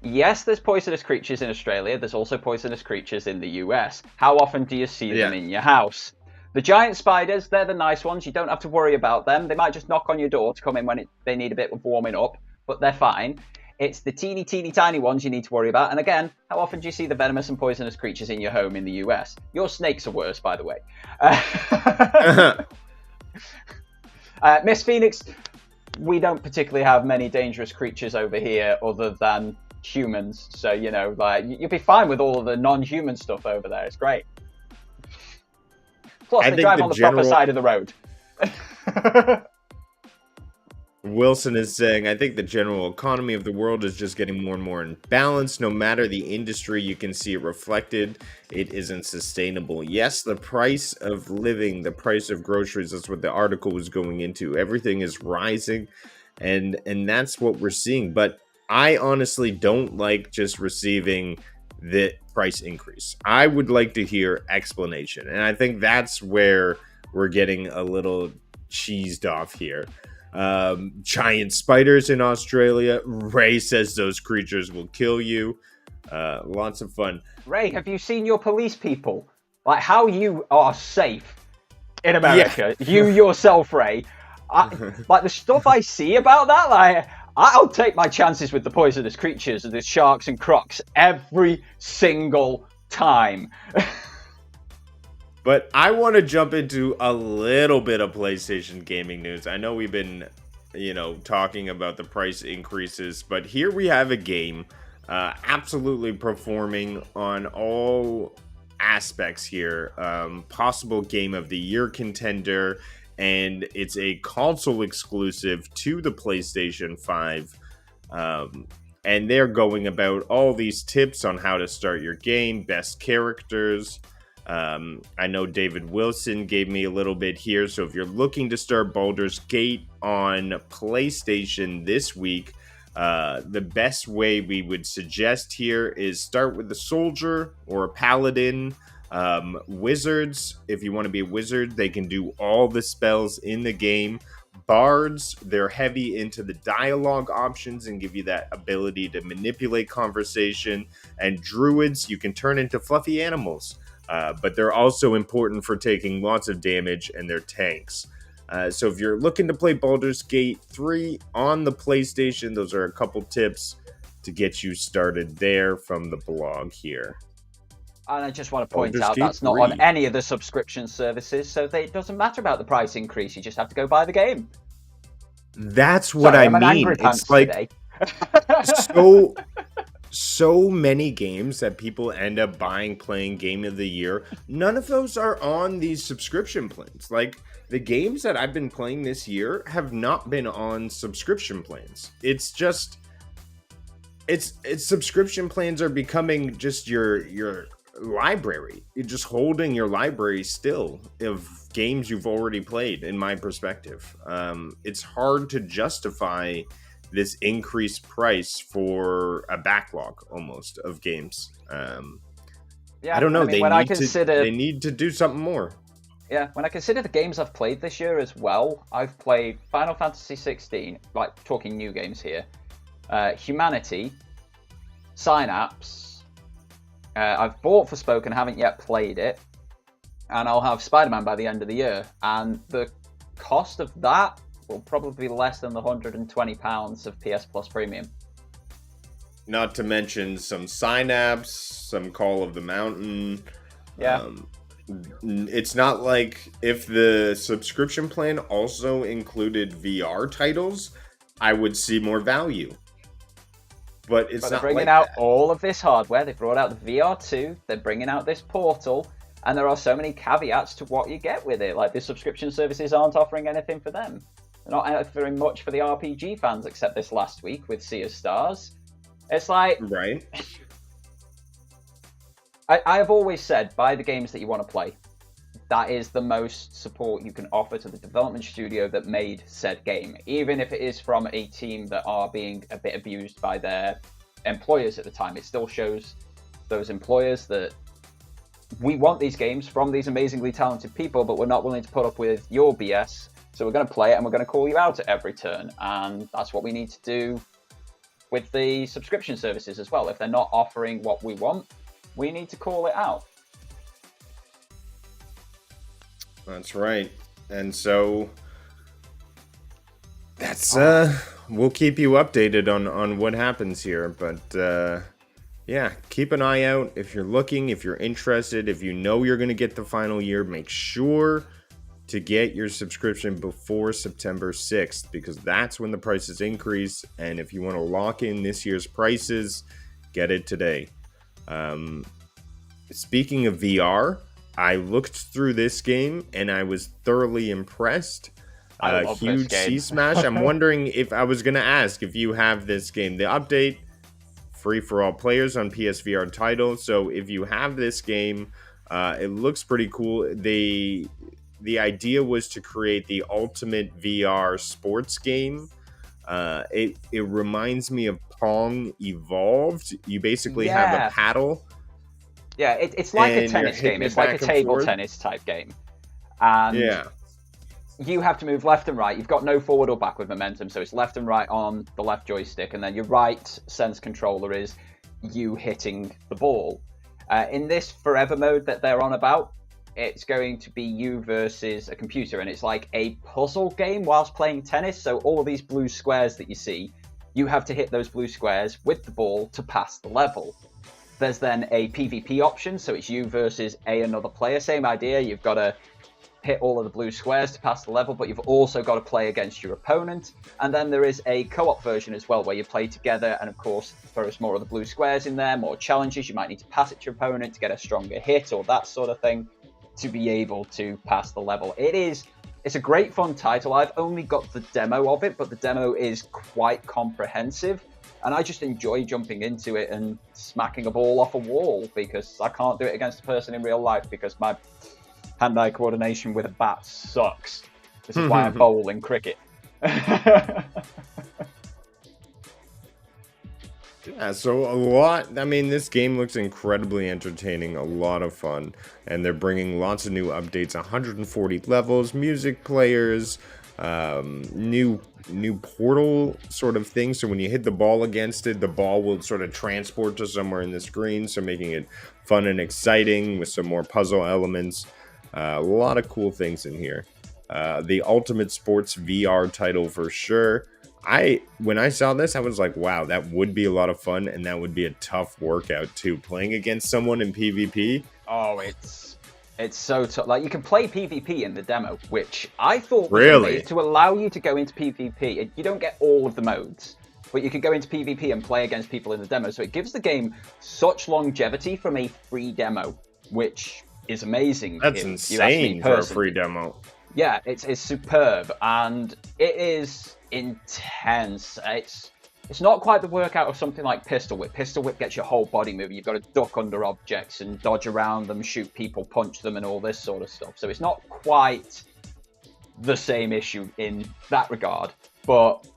Yes, there's poisonous creatures in Australia. There's also poisonous creatures in the US. How often do you see them in your house? The giant spiders, they're the nice ones. You don't have to worry about them. They might just knock on your door to come in when they need a bit of warming up, but they're fine. It's the teeny tiny ones you need to worry about. And again, how often do you see the venomous and poisonous creatures in your home in the US? Your snakes are worse, by the way. Miss Phoenix, we don't particularly have many dangerous creatures over here other than humans. So, you know, like, you'll be fine with all of the non-human stuff over there. It's great. Plus, they drive on the proper side of the road. Wilson is saying, I think the general economy of the world is just getting more and more in balance. No matter the industry, you can see it reflected. It isn't sustainable. Yes, the price of living, the price of groceries, that's what the article was going into. Everything is rising, and that's what we're seeing. But I honestly don't like just receiving the price increase. I would like to hear explanation. And I think that's where we're getting a little cheesed off here. Giant spiders in Australia. Ray says those creatures will kill you. Lots of fun. Ray, have you seen your police people? Like, how you are safe in America. Yeah. You yourself, Ray. Like, the stuff I see about that, like, I'll take my chances with the poisonous creatures and the sharks and crocs every single time. But I want to jump into a little bit of PlayStation gaming news. I know we've been, talking about the price increases, but here we have a game absolutely performing on all aspects here. Possible Game of the Year contender, and it's a console exclusive to the PlayStation 5. And they're going about all these tips on how to start your game, best characters. I know David Wilson gave me a little bit here. So if you're looking to start Baldur's Gate on PlayStation this week, the best way we would suggest here is start with a soldier or a paladin. Wizards, if you want to be a wizard, they can do all the spells in the game. Bards, they're heavy into the dialogue options and give you that ability to manipulate conversation. And druids, you can turn into fluffy animals. But they're also important for taking lots of damage, and they're tanks. So if you're looking to play Baldur's Gate 3 on the PlayStation, those are a couple tips to get you started there from the blog here. And I just want to point out that's not on any of the subscription services, so it doesn't matter about the price increase. You just have to go buy the game. That's what I mean. It's like so many games that people end up playing Game of the Year. None of those are on these subscription plans. Like, the games that I've been playing this year have not been on subscription plans. It's just, it's subscription plans are becoming just your library. You're just holding your library still of games you've already played, in my perspective. It's hard to justify this increased price for a backlog almost of games. I don't know. They need to do something more. Yeah, when I consider the games I've played this year as well, I've played Final Fantasy 16, like talking new games here, Humanity, Synapse, I've bought Forspoken, haven't yet played it, and I'll have Spider-Man by the end of the year, and the cost of that will probably be less than the £120 of PS Plus Premium. Not to mention some Synapse, some Call of the Mountain. Yeah. It's not like if the subscription plan also included VR titles, I would see more value. But they're bringing out all of this hardware. They brought out the VR2. They're bringing out this Portal. And there are so many caveats to what you get with it. Like, the subscription services aren't offering anything for them. They're not offering much for the RPG fans, except this last week with Sea of Stars. It's like... Right. I have always said, buy the games that you want to play. That is the most support you can offer to the development studio that made said game. Even if it is from a team that are being a bit abused by their employers at the time. It still shows those employers that we want these games from these amazingly talented people, but we're not willing to put up with your BS. So we're going to play it and we're going to call you out at every turn. And that's what we need to do with the subscription services as well. If they're not offering what we want, we need to call it out. That's right. And so that's we'll keep you updated on what happens here, but yeah, keep an eye out if you're looking, if you're interested, if you know you're going to get the final year, make sure to get your subscription before September 6th, because that's when the prices increase. And if you want to lock in this year's prices, get it today. Speaking of VR, I looked through this game and I was thoroughly impressed. I love Huge this game. C-Smash. I'm wondering if I was going to ask if you have this game. The update, free for all players on PSVR title. So if you have this game, it looks pretty cool. The idea was to create the ultimate VR sports game. It reminds me of Pong Evolved. You basically have a paddle. Yeah, it's like a tennis game. It's like a table tennis type game. And you have to move left and right. You've got no forward or backward momentum, so it's left and right on the left joystick, and then your right sense controller is you hitting the ball. In this forever mode that they're on about, it's going to be you versus a computer, and it's like a puzzle game whilst playing tennis. So all of these blue squares that you see, you have to hit those blue squares with the ball to pass the level. There's then a PvP option, so it's you versus another player. Same idea, you've got to hit all of the blue squares to pass the level, but you've also got to play against your opponent. And then there is a co-op version as well, where you play together, and of course, there's more of the blue squares in there, more challenges. You might need to pass it to your opponent to get a stronger hit or that sort of thing to be able to pass the level. It's a great fun title. I've only got the demo of it, but the demo is quite comprehensive. And I just enjoy jumping into it and smacking a ball off a wall, because I can't do it against a person in real life because my hand-eye coordination with a bat sucks. This is why I bowl in cricket. Yeah, so this game looks incredibly entertaining, a lot of fun, and they're bringing lots of new updates, 140 levels, music players, new portal sort of thing. So when you hit the ball against it, the ball will sort of transport to somewhere in the screen, so making it fun and exciting with some more puzzle elements. A lot of cool things in here. The ultimate sports VR title for sure. When I saw this, I was like, wow, that would be a lot of fun, and that would be a tough workout too. Playing against someone in PvP. Oh, it's so tough. Like, you can play PvP in the demo, which I thought was really made to allow you to go into PvP. You don't get all of the modes, but you can go into PvP and play against people in the demo. So it gives the game such longevity from a free demo, which is amazing. That's insane for a free demo. Yeah, it's superb, and it is intense. It's not quite the workout of something like Pistol Whip. Pistol Whip gets your whole body moving. You've got to duck under objects and dodge around them, shoot people, punch them, and all this sort of stuff. So it's not quite the same issue in that regard, but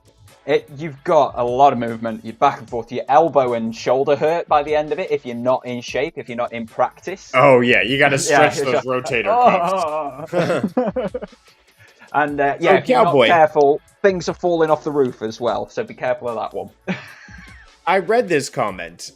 you've got a lot of movement. You're back and forth. Your elbow and shoulder hurt by the end of it if you're not in shape, if you're not in practice. Oh yeah, you got to stretch those rotator cuffs. And if you're not careful, things are falling off the roof as well. So be careful of that one. I read this comment,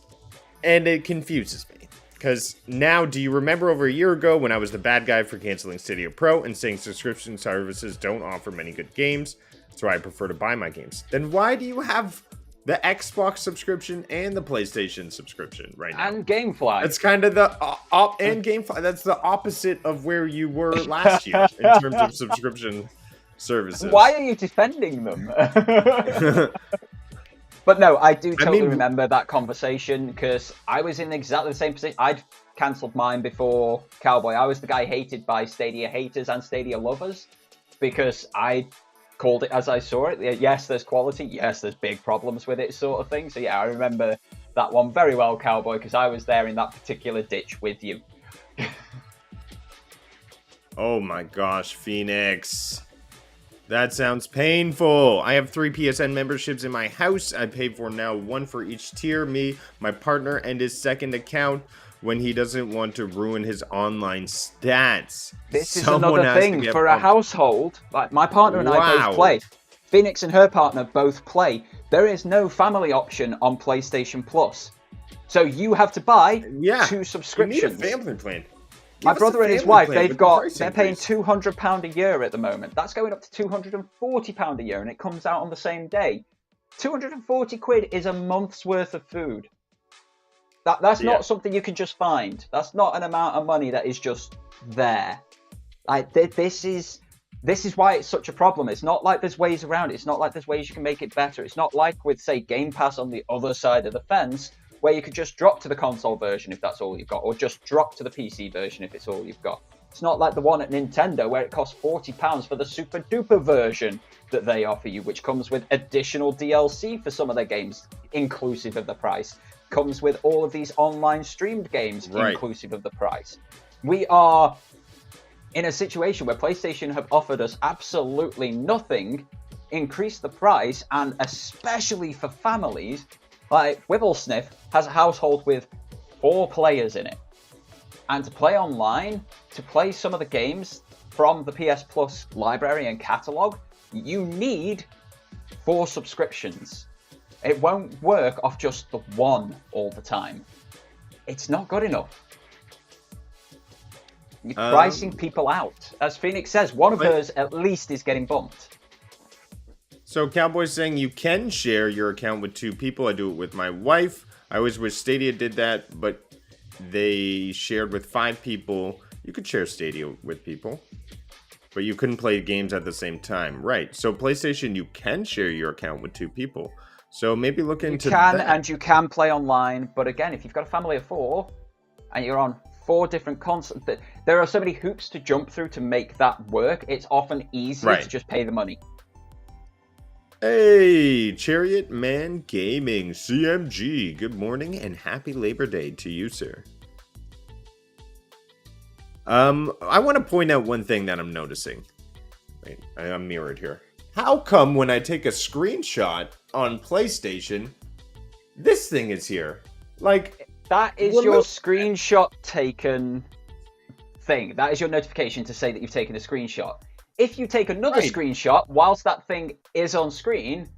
and it confuses me. Because now, do you remember over a year ago when I was the bad guy for canceling Stadia Pro and saying subscription services don't offer many good games, so I prefer to buy my games? Then why do you have the Xbox subscription and the PlayStation subscription right now? And GameFly. It's kind of the and GameFly. That's the opposite of where you were last year in terms of subscription services. Why are you defending them? But no, I do totally remember that conversation, because I was in exactly the same position. I'd cancelled mine before Cowboy. I was the guy hated by Stadia haters and Stadia lovers because I called it as I saw it. Yes, there's quality. Yes, there's big problems with it, sort of thing. So yeah, I remember that one very well, Cowboy, because I was there in that particular ditch with you. Oh my gosh, Phoenix. That sounds painful. I have 3 PSN memberships in my house. I pay for now 1 for each tier. Me, my partner, and his second account when he doesn't want to ruin his online stats. This is another thing for a household. Like my partner and I both play. Phoenix and her partner both play. There is no family option on PlayStation Plus. So you have to buy 2 subscriptions. You need a family plan. My brother and his wife, they're paying £200 a year at the moment. That's going up to £240 a year, and it comes out on the same day. 240 quid is a month's worth of food. That's not something you can just find. That's not an amount of money that is just there. Like this is why it's such a problem. It's not like there's ways around it. It's not like there's ways you can make it better. It's not like with, say, Game Pass on the other side of the fence, where you could just drop to the console version if that's all you've got, or just drop to the PC version if it's all you've got. It's not like the one at Nintendo where it costs £40 for the super duper version that they offer you, which comes with additional DLC for some of their games, inclusive of the price. Comes with all of these online streamed games, inclusive of the price. We are in a situation where PlayStation have offered us absolutely nothing, increased the price, and especially for families, like Whipplesniff has a household with 4 players in it. And to play online, to play some of the games from the PS Plus library and catalogue, you need 4 subscriptions. It won't work off just the one all the time. It's not good enough. You're pricing people out. As Phoenix says, one of hers at least is getting bumped. So Cowboy's saying you can share your account with 2 people. I do it with my wife. I always wish Stadia did that, but they shared with 5 people. You could share Stadia with people, but you couldn't play games at the same time. Right. So PlayStation, you can share your account with 2 people. So maybe look into that. You can, and you can play online. But again, if you've got a family of 4 and you're on 4 different consoles, there are so many hoops to jump through to make that work. It's often easier to just pay the money. Hey, Chariot Man Gaming, CMG, good morning and happy Labor Day to you, sir. I want to point out one thing that I'm noticing. Wait, I'm mirrored here. How come when I take a screenshot on PlayStation, this thing is here? Like, that is your screenshot taken thing. That is your notification to say that you've taken a screenshot. If you take another screenshot whilst that thing is on screen,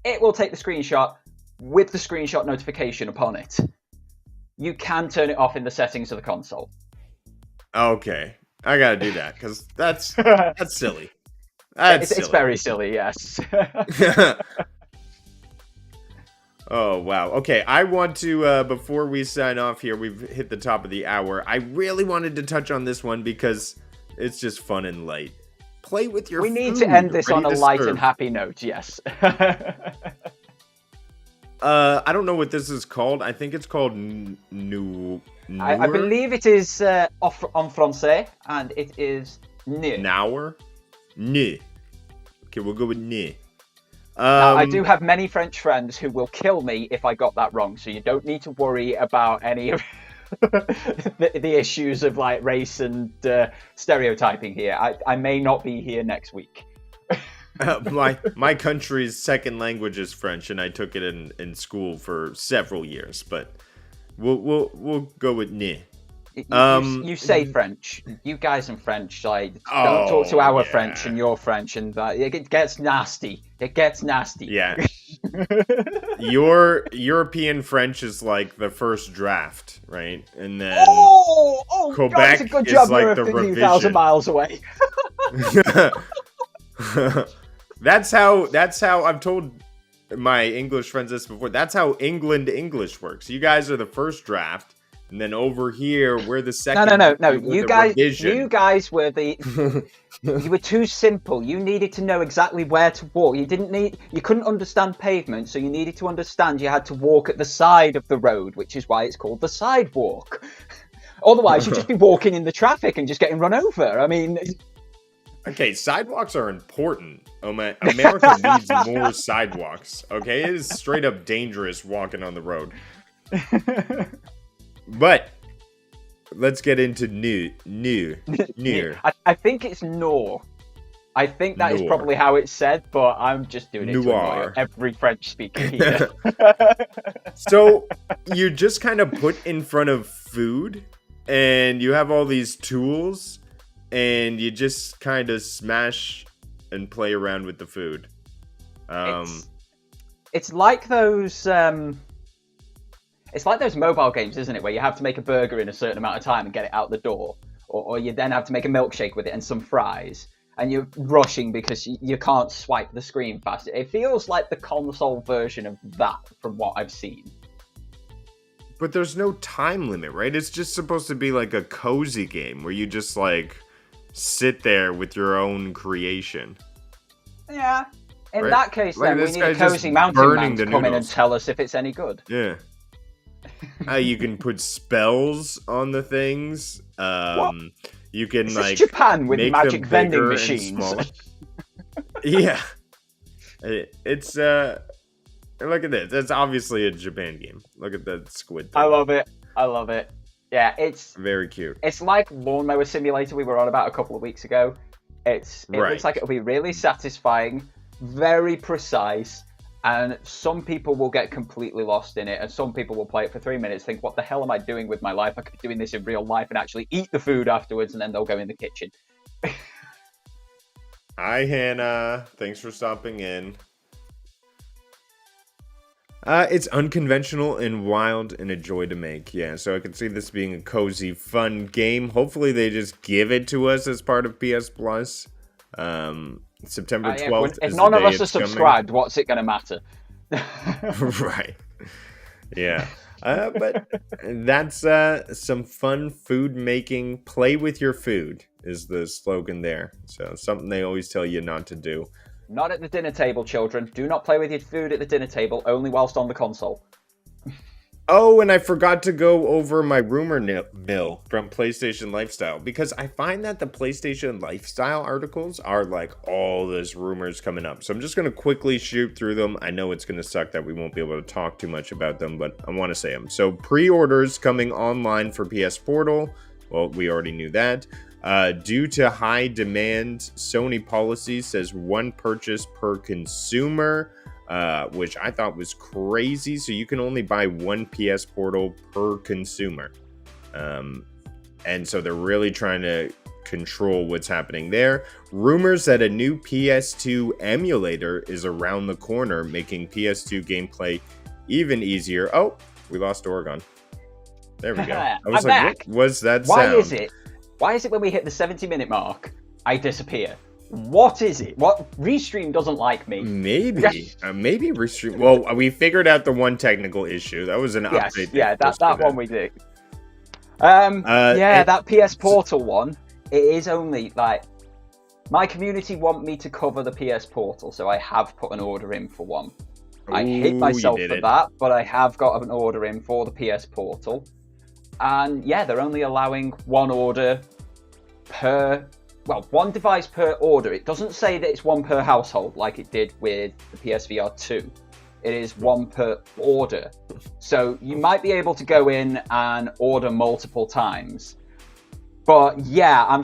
it will take the screenshot with the screenshot notification upon it. You can turn it off in the settings of the console. Okay, I gotta do that because that's silly. It's very silly, yes. Oh, wow. Okay, I want to, before we sign off here, we've hit the top of the hour. I really wanted to touch on this one because it's just fun and light. Play with your We need to end this on a light and happy note, yes. I don't know what this is called. I think it's called I believe it is en français, and it is ne. Nour? Ne. Okay, we'll go with ne. Now, I do have many French friends who will kill me if I got that wrong, so you don't need to worry about any of the issues of like race and stereotyping here. I may not be here next week. My country's second language is French, and I took it in school for several years. But we'll go with ne. You say French. You guys in French, like don't talk to our French and your French, and it gets nasty. It gets nasty. Yeah. Your European French is like the first draft, right? And then Quebec God, it's a good job is like we're the a few revision. thousand miles away. That's how I've told my English friends this before. That's how England English works. You guys are the first draft. And then over here, we're the second. No. You guys were the. You were too simple. You needed to know exactly where to walk. You couldn't understand pavement, so you needed to understand you had to walk at the side of the road, which is why it's called the sidewalk. Otherwise, you'd just be walking in the traffic and just getting run over. I mean, Okay, sidewalks are important. Oh man, America needs more sidewalks. Okay, it is straight up dangerous walking on the road. But let's get into near. I think it's Nor. I think that is Noir. probably how it's said, but I'm just doing it to Noir. annoy every French speaker here. So you're just kind of put in front of food, and you have all these tools, and you just kind of smash and play around with the food. It's like those. It's like those mobile games, isn't it, where you have to make a burger in a certain amount of time and get it out the door, or you then have to make a milkshake with it and some fries, and you're rushing because you can't swipe the screen fast. It feels like the console version of that, from what I've seen. But there's no time limit, right? It's just supposed to be like a cozy game where you just like sit there with your own creation. Yeah. In Right? that case, Like, then, we this need a guy's just cozy mountain burning man to the come in and noodles. tell us if it's any good. Yeah. You can put spells on the things. You can Is like this Japan with make magic them vending bigger and machines? smaller. Yeah. It's look at this. That's obviously a Japan game. Look at that squid thing. I love it. I love it. Yeah, it's Very cute. like Lawnmower Simulator we were on about a couple of weeks ago. It Right. looks like it'll be really satisfying, very precise, and some people will get completely lost in it, and some people will play it for 3 minutes, think, what the hell am I doing with my life? I could be doing this in real life, and actually eat the food afterwards, and then they'll go in the kitchen. Hi, Hannah. Thanks for stopping in. It's unconventional and wild and a joy to make. Yeah, so I can see this being a cozy, fun game. Hopefully they just give it to us as part of PS Plus. September 12th if is none the of day us are it's coming. subscribed, what's it going to matter? Right. Yeah. But that's some fun food making. Play with your food is the slogan there. So something they always tell you not to do. Not at the dinner table, children. Do not play with your food at the dinner table, only whilst on the console. Oh, and I forgot to go over my rumor mill from PlayStation Lifestyle, because I find that the PlayStation Lifestyle articles are like all this rumors coming up. So I'm just going to quickly shoot through them. I know it's going to suck that we won't be able to talk too much about them, but I want to say them. So pre-orders coming online for PS Portal. Well, we already knew that. Due to high demand, Sony policy says one purchase per consumer. Which I thought was crazy. So you can only buy one PS Portal per consumer. And so they're really trying to control what's happening there. Rumors that a new PS2 emulator is around the corner, making PS2 gameplay even easier. Oh, we lost Doragon. There we go. I was I'm like, back. what was that Why sound? is it? Why is it when we hit the 70-minute mark, I disappear? What is it? What Restream doesn't like me? Maybe, Yes. maybe Restream. Well, we figured out the one technical issue. That was an Yes, update. yeah, just that for one we did. That PS Portal one. It is only like my community want me to cover the PS Portal, so I have put an order in for one. I hate Ooh, myself you for did it. that, but I have got an order in for the PS Portal, and yeah, they're only allowing one order per. Well, one device per order. It doesn't say that it's one per household like it did with the PSVR2. It is one per order. So you might be able to go in and order multiple times. But yeah, I'm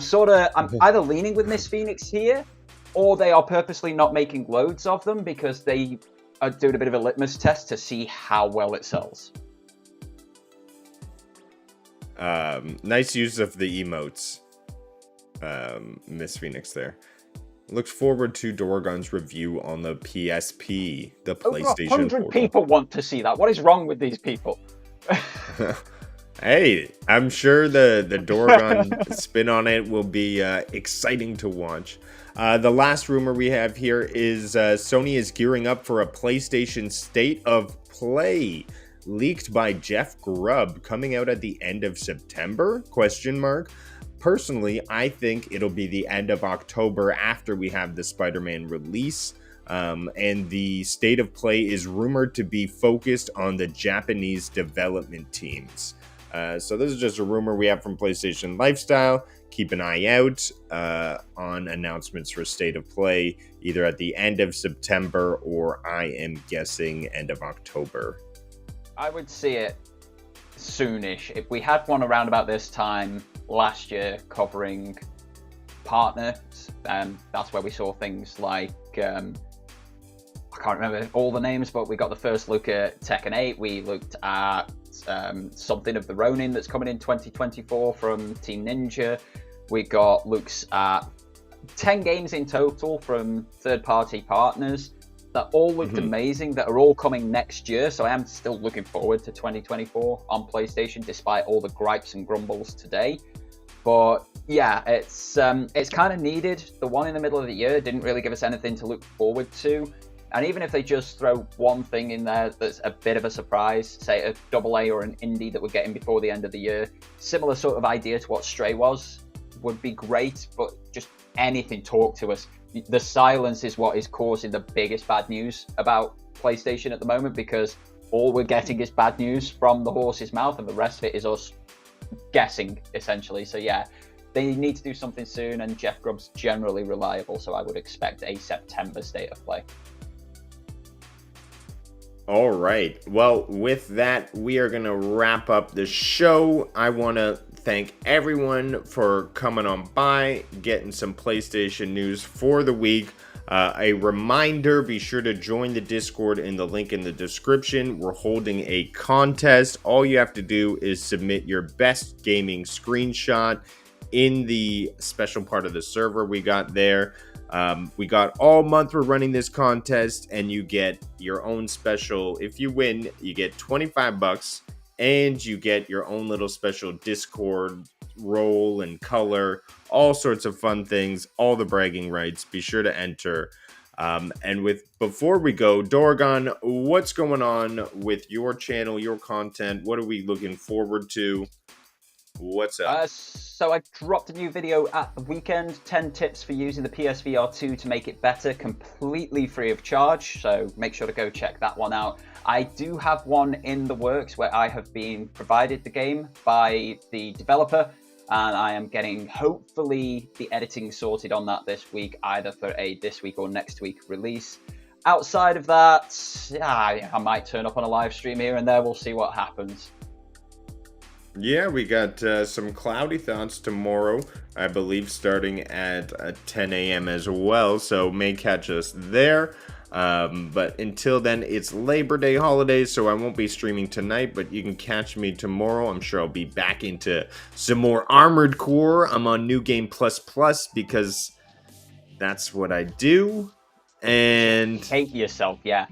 either leaning with Miss Phoenix here, or they are purposely not making loads of them because they are doing a bit of a litmus test to see how well it sells. Nice use of the emotes. Miss Phoenix there. Looks forward to Doragon's review on the PSP, the Over PlayStation 100 Portal. people want to see that. What is wrong with these people? Hey, I'm sure the Doragon spin on it will be exciting to watch. The last rumor we have here is Sony is gearing up for a PlayStation State of Play, leaked by Jeff Grubb, coming out at the end of September? ? Personally, I think it'll be the end of October after we have the Spider-Man release. And the State of Play is rumored to be focused on the Japanese development teams. So this is just a rumor we have from PlayStation Lifestyle. Keep an eye out on announcements for State of Play, either at the end of September or I am guessing end of October. I would see it soonish. If we had one around about this time last year covering partners, that's where we saw things like I can't remember all the names, but we got the first look at Tekken 8. We looked at something of the Ronin that's coming in 2024 from Team Ninja. We got looks at 10 games in total from third-party partners that all looked amazing, that are all coming next year. So I am still looking forward to 2024 on PlayStation, despite all the gripes and grumbles today. But yeah, it's kind of needed. The one in the middle of the year didn't really give us anything to look forward to. And even if they just throw one thing in there that's a bit of a surprise, say a AA or an indie that we're getting before the end of the year, similar sort of idea to what Stray was, would be great. But just anything, talk to us. The silence is what is causing the biggest bad news about PlayStation at the moment, because all we're getting is bad news from the horse's mouth, and the rest of it is us guessing, essentially. So yeah, they need to do something soon, and Jeff Grubb's generally reliable, so I would expect a September State of Play. All right. Well, with that, we are going to wrap up the show. I want to thank everyone for coming on by, getting some PlayStation news for the week. A reminder, be sure to join the Discord in the link in the description. We're holding a contest. All you have to do is submit your best gaming screenshot in the special part of the server we got there. We got all month we're running this contest, and you get your own special. If you win, you get $25 and you get your own little special Discord role and color, all sorts of fun things, all the bragging rights. Be sure to enter. And before we go, Doragon, what's going on with your channel, your content? What are we looking forward to? What's up? So I dropped a new video at the weekend, 10 tips for using the PSVR2 to make it better, completely free of charge. So make sure to go check that one out. I do have one in the works where I have been provided the game by the developer, and I am getting, hopefully, the editing sorted on that this week, either for a this week or next week release. Outside of that, I might turn up on a live stream here and there. We'll see what happens. Yeah, we got some Cloudy Thoughts tomorrow, I believe, starting at 10 a.m. as well, so may catch us there. But until then, it's Labor Day holidays, so I won't be streaming tonight, but you can catch me tomorrow. I'm sure I'll be back into some more Armored Core. I'm on New Game Plus Plus because that's what I do. And hate yourself, yeah.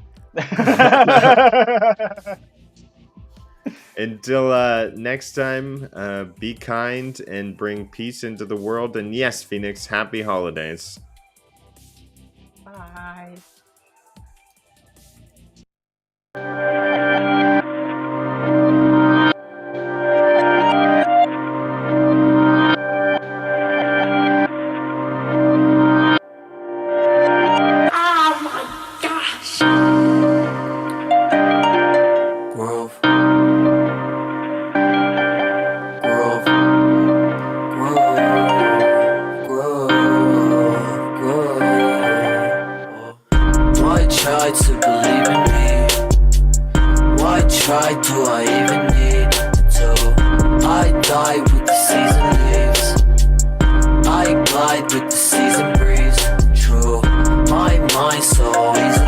Until next time, be kind and bring peace into the world. And yes, Phoenix, happy holidays. Bye. Do I even need to? I die with the season leaves. I glide with the season breeze. True, my mind's so easy.